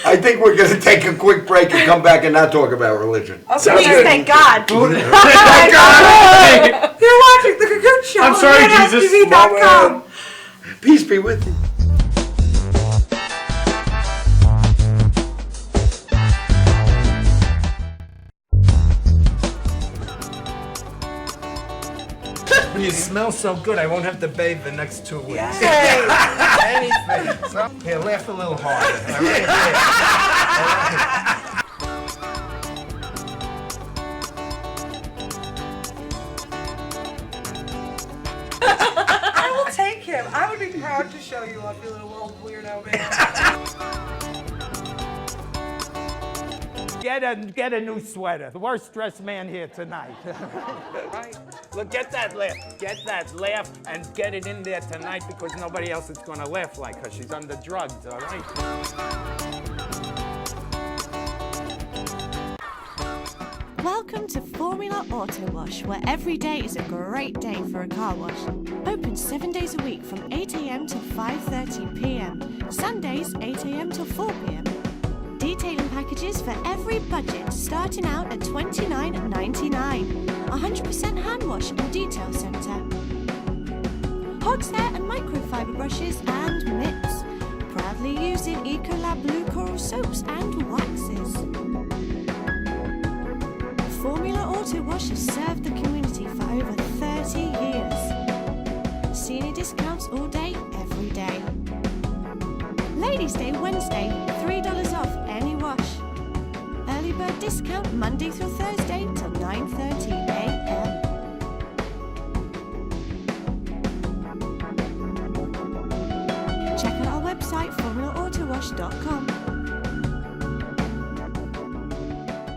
I think we're gonna take a quick break and come back and not talk about religion. Please, thank God. Thank God. You're watching the Gagootz Show. I'm sorry, on Jesus. NSTV.com. Peace be with you. You smell so good, I won't have to bathe the next 2 weeks. Anything. So, here, laugh a little harder. All right? I will take him. I would be proud to show you off, you little old weirdo man. Get a new sweater. The worst dressed man here tonight. Right? Look, get that laugh, and get it in there tonight because nobody else is gonna laugh like her. She's under drugs, all right? Welcome to Formula Auto Wash, where every day is a great day for a car wash. Open 7 days a week from 8 a.m. to 5:30 p.m. Sundays 8 a.m. till 4 p.m. Detailing packages for every budget, starting out at $29.99. 100% hand wash and detail centre. Hogshair and microfiber brushes and mitts. Proudly using Ecolab Blue Coral soaps and waxes. Formula Auto Wash has served the community for over 30 years. Senior discounts all day, every day. Ladies' Day Wednesday, $3 off any wash. Early bird discount Monday through Thursday till 9:30 a.m. Check out our website, formulaautowash.com.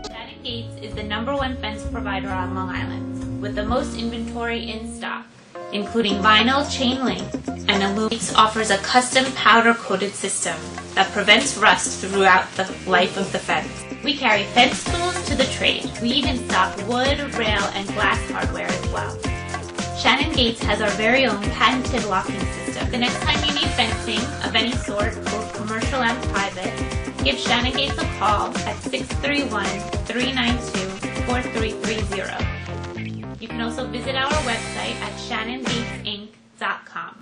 Shannon Gates is the #1 fence provider on Long Island, with the most inventory in stock, including vinyl, chain link, and aluminum. Gates offers a custom powder-coated system that prevents rust throughout the life of the fence. We carry fence tools to the trade. We even stock wood, rail, and glass hardware as well. Shannon Gates has our very own patented locking system. The next time you need fencing of any sort, both commercial and private, give Shannon Gates a call at 631-392-4330. You can also visit our website at shannongatesinc.com.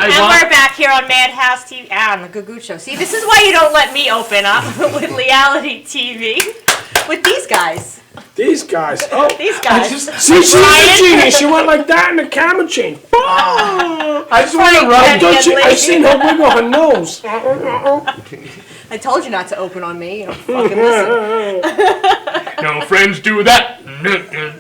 And we're back here on Madhouse TV, on the Gagootz Show. See, this is why you don't let me open up with Reality TV with these guys. These guys. Oh, these guys. See, she's a genius. She went like that, and the camera changed. I just want to rub. I've seen her wiggle her nose. I told you not to open on me. You don't fucking listen. No friends do that.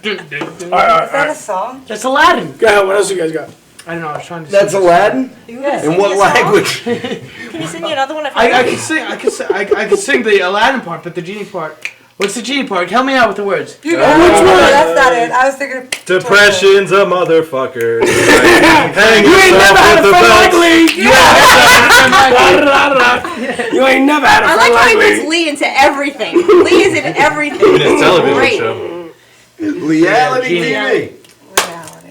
Is that a song? That's Aladdin. Go ahead. What else you guys got? I don't know. I was trying to. That's Aladdin? Yes. In what language? Can you sing me another one? I can sing. I can sing the Aladdin part, but the genie part. What's the genie part? Help me out with the words. Which one? That's not it. I was thinking. Depression's a motherfucker. Hang You ain't never had a friend like Lee. You ain't never had a I friend like how he like puts Lee. Lee into everything. Lee is in everything. In his television Great. show. Reality TV.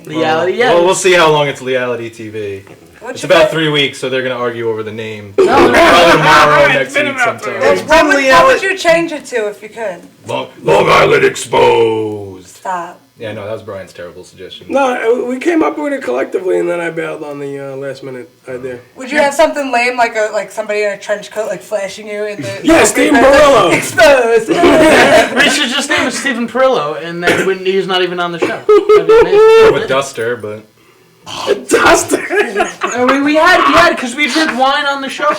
Reality, yeah. Well, we'll see how long it's Reality TV. It's about 3 weeks, so they're going to argue over the name. Probably tomorrow or next week sometime. What would you change it to if you could? Long Island Exposed. Stop. Yeah, no, that was Brian's terrible suggestion. No, we came up with it collectively, and then I bailed on the last minute idea. Would you have something lame like somebody in a trench coat like flashing you in the? Yeah, Steve Perillo. Exposed. We should just name him Stephen Perillo, and then he's not even on the show. That'd be amazing. More of a duster, but. Duster. we had because we drink wine on the show.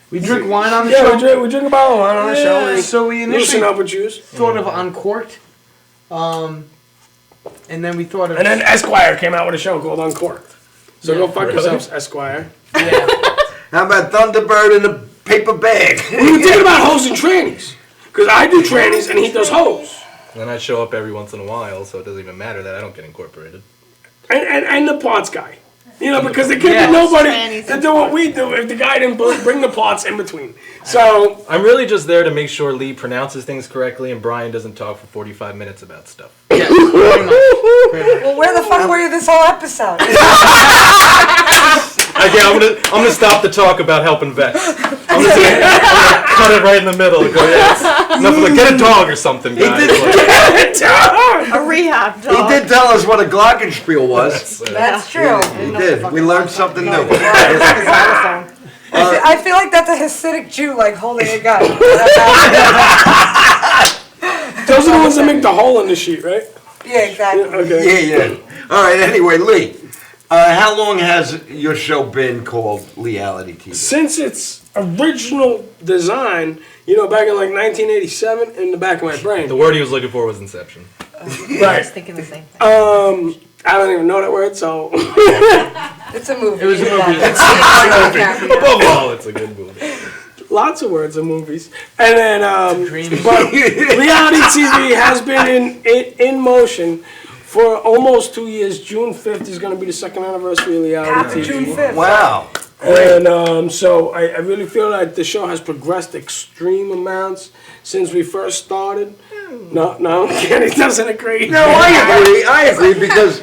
We drink wine on the show. Yeah, we drink a bottle of wine on the show. So we initially loosen up with juice. thought of Uncorked, and then we thought of. And then Esquire came out with a show called Uncorked. So go fuck yourselves, Esquire. Yeah. How about Thunderbird in a paper bag? We were thinking about hoes and trannies. Because I do trannies and he does hoes. And then I show up every once in a while, so it doesn't even matter that I don't get incorporated. And the parts guy. You know, because there can't be nobody to do what we do if the guy didn't bring the parts in between. So I'm really just there to make sure Lee pronounces things correctly and Brian doesn't talk for 45 minutes about stuff. Yeah, Well, where the fuck were you this whole episode? Again, I'm gonna stop the talk about helping vets. I'm gonna cut it right in the middle. Go, get a dog or something, guys. A rehab dog. He did tell us what a glockenspiel was. That's true. He did. We learned something new. I feel like that's a Hasidic Jew like holding a gun. those are the ones that make the hole in the sheet, right? Yeah, exactly. Okay. Yeah. All right. Anyway, Lee, how long has your show been called Reality TV? Since its original design, you know, back in like 1987, in the back of my brain. The word he was looking for was Inception. I was thinking the same thing. I don't even know that word, so. It's a movie. It was a movie. Above all, it's a good movie. Lots of words in movies. And then, but reality TV has been in motion for almost 2 years. June 5th is going to be the second anniversary of reality TV. June 5th. Wow. And so I really feel like the show has progressed extreme amounts since we first started. No, Kenny doesn't agree. No, I agree because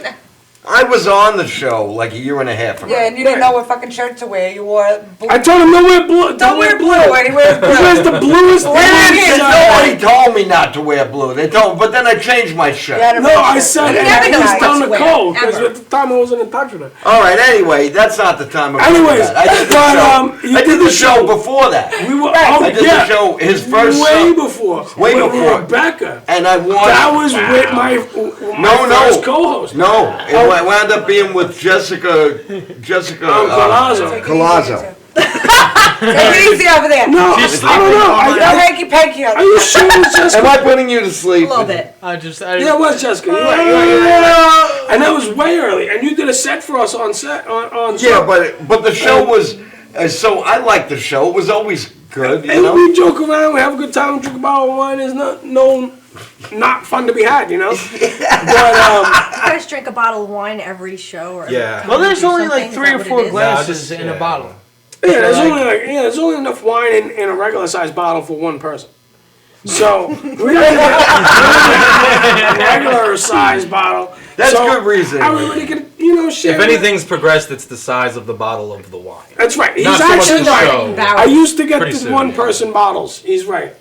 I was on the show like a year and a half ago. Yeah, and you didn't know what fucking shirt to wear. You wore blue. I told him don't wear blue. Don't wear blue. And he wears blue. He wears the bluest thing. Nobody told me not to wear blue. But then I changed my shirt. No, I said never know he's what down to the wear, code because ever. at the time I wasn't in touch with her. All right. Anyway, that's not the time. Anyways, I did the show before that. We were. I did the show. His first. Way before. Way with before. Rebecca. And I won. That was with my first co-host. No, it wound up being with Jessica Colazzo. Take it easy over there. No, I don't know. No hanky panky. Are you sure it was Jessica? Am I putting you to sleep? A little bit. Yeah, it was Jessica. You're right. And that was way early. And you did a set for us on set. Yeah, but the show was. So I liked the show. It was always good. You And know? we joke around. We have a good time. We drink a bottle of wine. It's not fun to be had, you know. But You guys drink a bottle of wine every show, or Yeah. Well, there's only like something? 3 Is or that 4 what it is? glasses in a bottle. yeah, there's only enough wine in a regular sized bottle for one person. So we got a regular sized bottle. That's So good reason. Everybody can, share. If anything's progressed, it's the size of the bottle of the wine. That's right. He's Not so much actually the right. show. I used to get Pretty the soon, one-person bottles. He's right.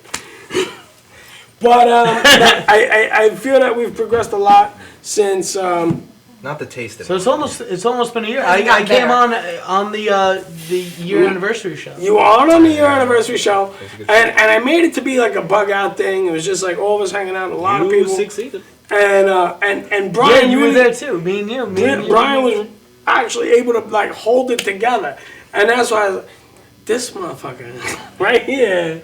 But I feel that we've progressed a lot since Not the taste of So it. it's almost been a year. Hasn't I gotten came better. on the year anniversary show. You are on the year anniversary show, and I made it to be like a bug out thing. It was just like all of us hanging out, a lot of people. Succeeded. And Brian, Yeah, you were really- there too. Me and you. Brian was actually able to like hold it together, and that's why I was like, this motherfucker right here,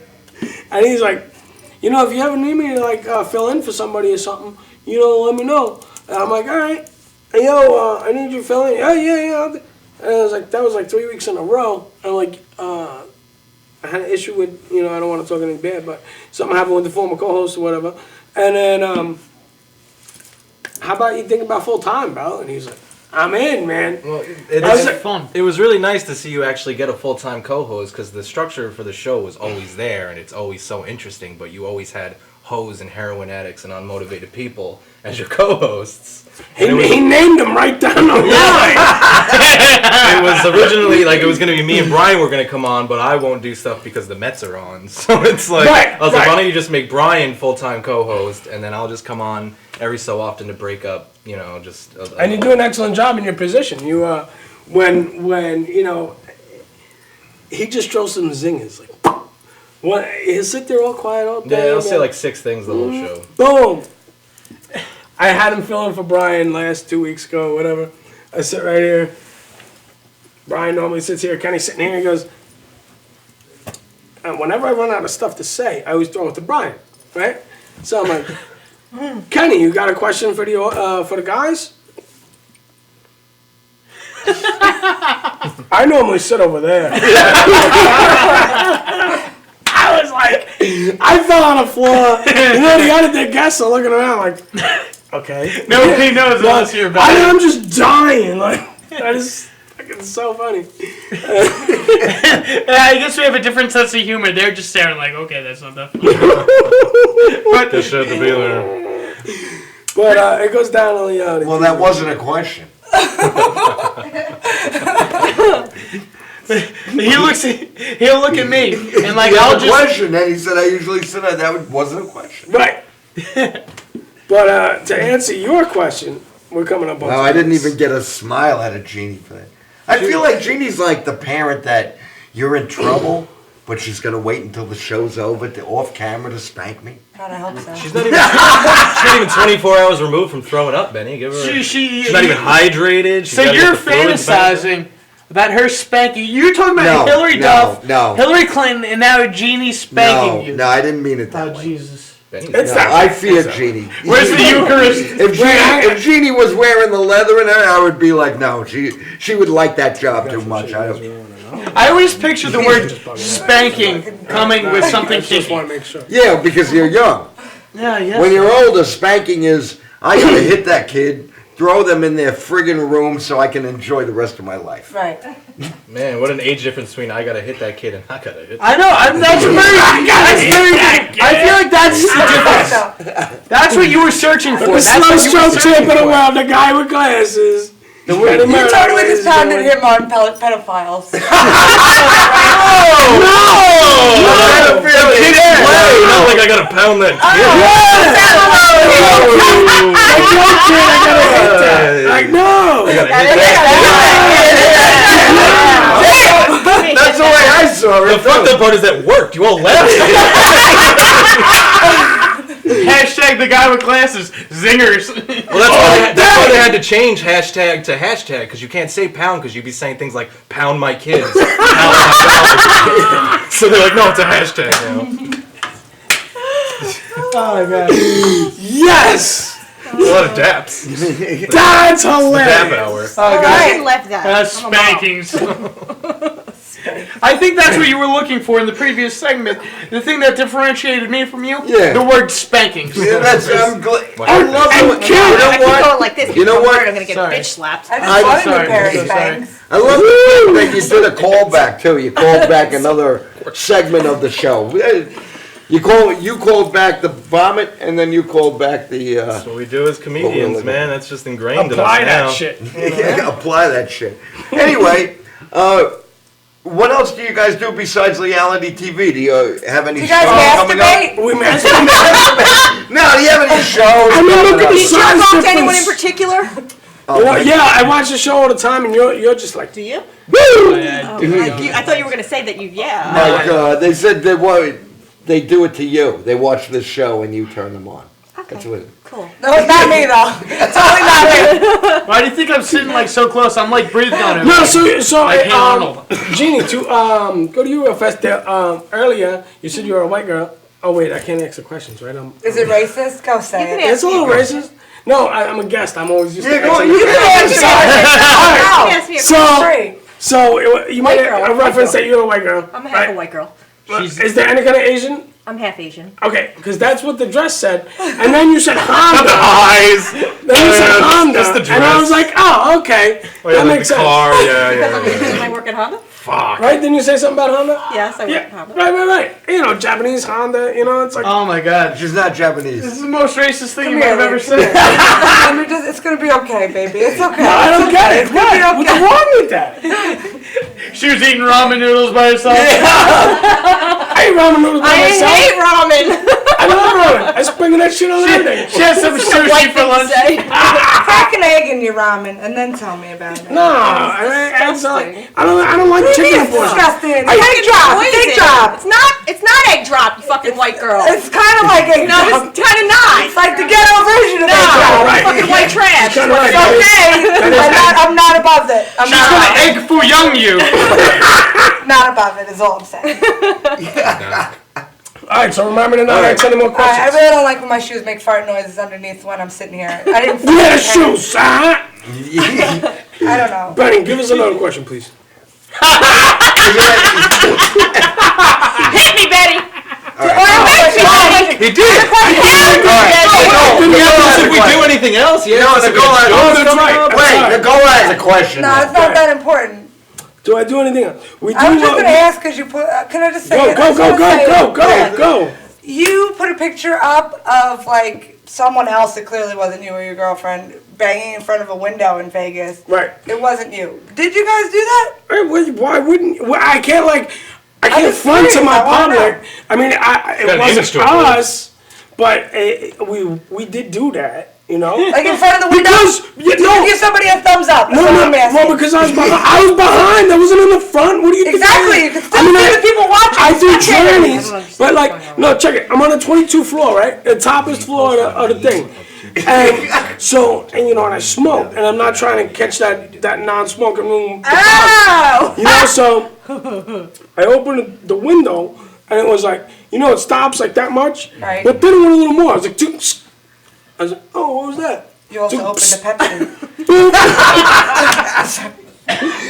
and he's like, you know, if you ever need me to like fill in for somebody or something, you know, let me know. And I'm like, all right, hey, yo, I need you to fill in. Yeah. And I was like, that was like 3 weeks in a row. And I'm like, I had an issue with, you know, I don't want to talk anything bad, but something happened with the former co-host or whatever. And then, how about you think about full time, bro? And he's like, I'm in, man. Well, fun. It was really nice to see you actually get a full-time co-host because the structure for the show was always there and it's always so interesting. But you always had hoes and heroin addicts and unmotivated people as your co-hosts. He named them right down the line. It was originally like it was going to be me and Brian were going to come on, but I won't do stuff because the Mets are on. So it's like I was like, why don't you just make Brian full-time co-host and then I'll just come on every so often to break up, you know, just. And you do an excellent job in your position. You when you know, he just throws some zingers like. What? He'll sit there all quiet all day. Yeah, I'll say like 6 things the whole show. Boom. I had him fill in for Brian last 2 weeks ago, whatever. I sit right here. Brian normally sits here. Kenny's sitting here. He goes, and whenever I run out of stuff to say, I always throw it to Brian, right? So I'm like, Kenny, you got a question for the guys? I normally sit over there. I was like, I fell on the floor. You know, the other guests are looking around like, okay. Nobody knows unless you're back. I'm just dying. Like, that is fucking so funny. I guess we have a different sense of humor. They're just staring like, okay, that's not that funny. But just had to be there. But it goes down on the Well, that wasn't a question. He'll look at me and like You I'll have a just question. Then he said, I usually sit on that. Wasn't a question. Right. But to answer your question, we're coming up on. Wow, I didn't even get a smile out of Jeannie for that. I feel like Jeannie's like the parent that you're in trouble, but she's gonna wait until the show's over to off camera to spank me. God, I hope so. She's not even 24 hours removed from throwing up, Benny. Give her. She's not even hydrated. She's So gotta you're get the fluids back. fantasizing about her spanking. You're talking about No, Hillary no, Duff, no. Hillary Clinton, and now Jeannie spanking you. No, I didn't mean it that way. Jesus. It's No, not. I fear Jeannie. Where's the Eucharist? If Jeannie was wearing the leather in her, I would be like, no, she would like that job too much. I always picture the word spanking coming with something Just kinky. want to make sure. Yeah, because you're young. Yeah, yes. When you're older, spanking is, I gotta hit that kid, throw them in their friggin' room so I can enjoy the rest of my life. Right. Man, what an age difference between I gotta hit that kid and I gotta hit. I know. That's very. I feel like that's the difference. That's what you were searching for. The That's slow what you were stroke searching champ of the for. world, the guy with glasses. You totally just pounded him on pedophiles. Not like I gotta pound that kid. Like, no! That's the way I saw it. The fucked up part is that worked. You all laughed. Hashtag the guy with glasses. Zingers. Well, that's why they had to change hashtag to hashtag because you can't say pound because you'd be saying things like pound my kids. Pound my dog. So they're like, no, it's a hashtag now. Oh, God. Yes! A lot of daps. That's Dap hilarious. hour. Oh, I left that. Spankings. I think that's what you were looking for in the previous segment. The thing that differentiated me from you, the word spankings. Yeah, that's, I'm glad. I love it. it. I keep going like this. You know what? I'm going to get Sorry. bitch slapped. I'm just wanted a pair of spanks. I love the fact that you did a callback too. You called back another segment of the show. You called back the vomit, and then you called back the. That's what we do as comedians, man. That's just ingrained Apply in us that now. shit. Yeah, apply that shit. Anyway, what else do you guys do besides reality TV? Do you have any Do you guys shows coming masturbate? up? We masturbate. No, do you have any shows? I mean, look at Do the you jerk size off to difference. anyone in particular? Oh, You know, yeah, I watch the show all the time, and you're just like, Do you? woo! I thought you were going to say that you, yeah. They said they do it to you. They watch this show and you turn them on. That's what. Cool. No, it's not me though. Totally not me. Why do you think I'm sitting like so close? I'm like breathing on him. No, so like hey Arnold. Jeannie, to go to you real fast. There, earlier you said you were a white girl. Oh wait, I can't answer questions, right? Is it racist? Go say it. It's a little racist. No, I'm a guest. I'm always used to answering. You can answer it. So you made a reference that you're a white girl. I'm half a white girl. Is there any kind of Asian? I'm half Asian. Okay, because that's what the dress said. And then you said Honda. The eyes. Then you said Honda. That's the dress. And I was like, oh, okay. That makes sense. Car, yeah. Because I work at Honda? Fuck. Right? Didn't you say something about Honda? Yes, I work at Honda. Right. You know, Japanese Honda, you know, it's like... Oh my god. She's not Japanese. This is the most racist thing Come you might here, have ever come said. It's gonna be okay, baby. It's okay. No, I don't get it. It's gonna be okay. What's wrong with that? She was eating ramen noodles by herself. I eat ramen noodles by myself. I hate ramen. I love ramen. I spring that shit on everything. She had some sushi for lunch. Crack an egg in your ramen and then tell me about it. No, I don't like chicken portions. Disgusting. I Egg drop. Egg drop. It's not egg drop, you fucking white girl. It's kind of like egg No, drop. it's kind of not. It's like the ghetto version of egg drop. right. Fucking white trash. You're kinda right. Okay. I'm not above it. I'm She's not gonna above it. egg foo young you. Not above it is all I'm saying. All right, so remember to not ask any more I questions. really don't like when my shoes make fart noises underneath when I'm sitting here. I didn't. Yeah, shoes, huh? I don't know. Benny, give us another question, please. Hit me, Betty. He did. If we do anything else, yeah. No, Nicola. That's right. Wait, Nicola has a question. No, it's not that important. Do I do anything else? We do. I was just going to ask because you put. Can I just say it? Go. You put a picture up of like someone else that clearly wasn't you or your girlfriend banging in front of a window in Vegas. Right. It wasn't you. Did you guys do that? Why wouldn't? I can't front to my public. I mean, it wasn't us, but we did do that. You know, like in front of the window. Did you give somebody a thumbs up? Well, because I was behind. I wasn't in the front. What do you exactly? You can still see the people watching. I do trannies, but no, check it. I'm on the 22th floor, right? The toppest floor of the thing. And so, and I smoke, and I'm not trying to catch that non-smoking room. Oh! So I opened the window, and it was like, it stops like that much. Right. But then it went a little more. I was like, oh, what was that? You also opened the Pepsi.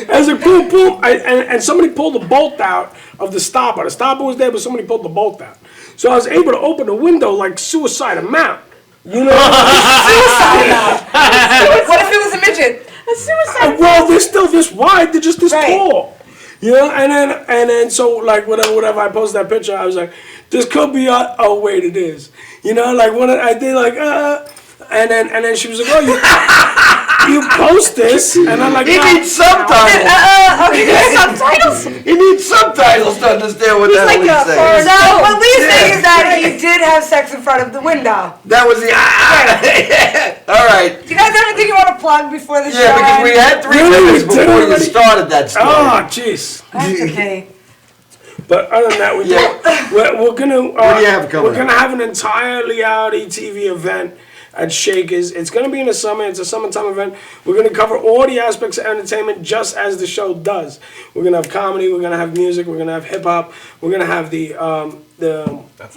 I was like, boom, boom. And somebody pulled the bolt out of the stopper. The stopper was there, but somebody pulled the bolt out. So I was able to open the window like Suicide Amount. Suicide Amount. What if it was a midget? A suicide. Well, they're still this wide. They're just this tall. And then so like whatever I posted that picture, I was like, this could be wait, it is. Like when I did like and then she was like, oh, you post this, and I'm like, he needs subtitles. Subtitles. He needs subtitles to understand what the hell he's saying. No, what Lee's saying is that he did have sex in front of the window. That was the all right. Do you guys have anything you want to plug before the show? Yeah, because we had 3 minutes before you started that story. Oh, jeez. That's okay. But other than that, we're gonna what do you have coming? We're gonna have an entire reality TV event at Shakers. It's gonna be in the summer. It's a summertime event. We're gonna cover all the aspects of entertainment just as the show does. We're gonna have comedy. We're gonna have music. We're gonna have hip hop. We're gonna have the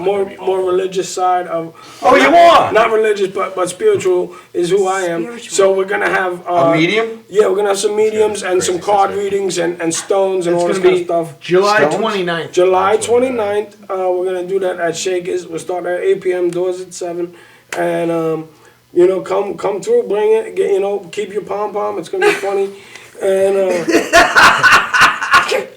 more religious side of. Oh, you are not religious, but spiritual is who I am. Spiritual. So we're gonna have a medium. Yeah, we're gonna have some mediums and some card readings and stones and all this kind of stuff. July 29th. July 29th. We're gonna do that at Shakers. We'll start at 8 p.m. Doors at 7. And come through, bring it. Keep your pom pom. It's gonna be funny. And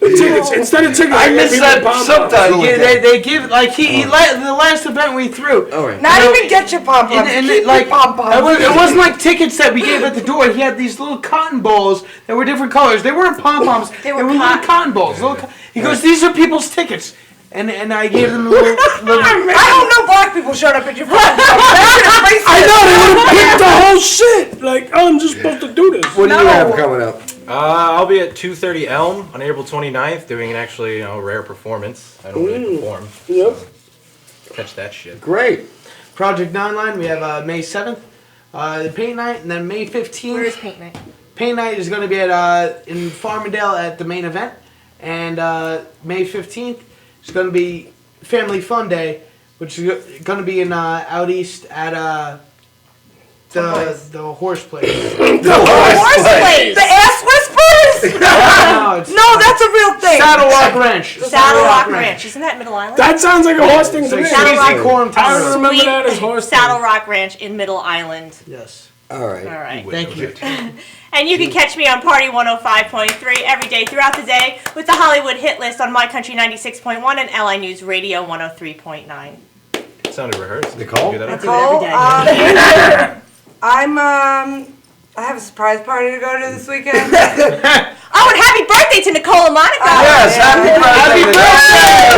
tickets instead of tickets. I missed that subtitle. They give like the last event we threw. All right. Not even get your pom poms. Keep your pom poms. It wasn't like tickets that we gave at the door. He had these little cotton balls that were different colors. They weren't pom poms. They were little cotton balls. He goes, these are people's tickets. and I gave them a little I hope no black people showed up at your fucking I know, they would have picked the whole shit. Like, oh, I'm just supposed to do this. What do you have coming up? I'll be at 2:30 Elm on April 29th doing an actually rare performance. I don't really perform. Yep. Catch that shit. Great. Project 9 Line. We have May 7th, the paint night, and then May 15th. Where is paint night? Paint night is going to be at in Farmingdale at the main event, and May 15th is going to be Family Fun Day, which is going to be in out east at the horse place. The horse place. The ass whispers. No, that's a real thing. Saddle Rock Ranch. Saddle Rock Ranch. Isn't that Middle Island? That sounds like a horse thing to me. Saddle Rock. I remember that as horse thing. Saddle Rock Ranch in Middle Island. Yes. All right. All right. Thank you. And you can catch me on Party 105.3 every day throughout the day with the Hollywood Hit List on My Country 96.1 and LI News Radio 103.9. Sounded rehearsed. Nicole? Do that Nicole, I have a surprise party to go to this weekend. Oh, and happy birthday to Nicole and Monica. Yes, happy Happy birthday.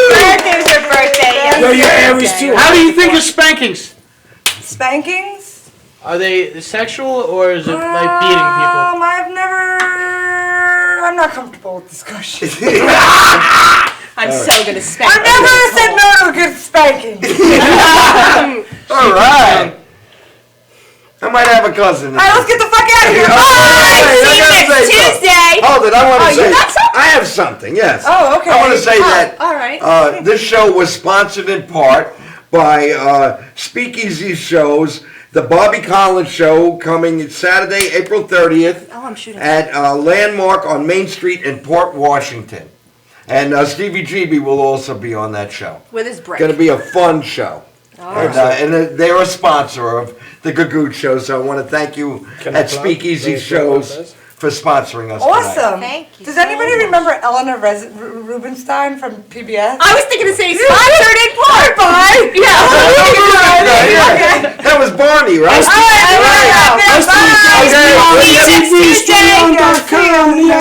birthday. It was her birthday. Yo, you're Aries too. How do you think of spankings? Spankings? Are they sexual or is it like beating people? I'm not comfortable with this question. I'm so gonna spank. I've never said no to a good spanking. All right. I might have a cousin. All right, let's get the fuck out of here. Bye. See you next Tuesday. Hold it, I want to say. You got something? I have something, yes. Oh, okay. I want to say that all right. this show was sponsored in part by Speakeasy Shows, the Bobby Collins Show, coming Saturday, April 30th Oh, I'm shooting. at Landmark on Main Street in Port Washington. And Stevie GB will also be on that show. With his break. It's going to be a fun show. And they're a sponsor of the Gagootz show, so I want to thank you at Speakeasy Shows for sponsoring us tonight. Awesome. Thank you. Does anybody remember Eleanor Rubinstein from PBS? I was thinking the same. Sponsored in part by. That was Barney, right?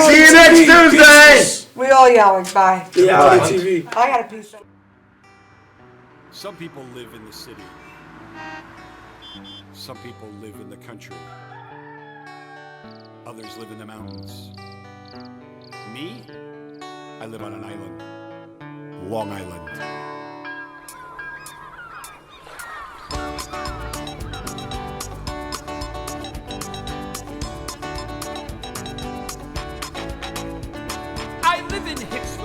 See you next Tuesday. We all yelling. Bye. Reality TV. I got a piece of. Some people live in the city. Some people live in the country. Others live in the mountains. Me? I live on an island. Long Island. I live in Hicksville.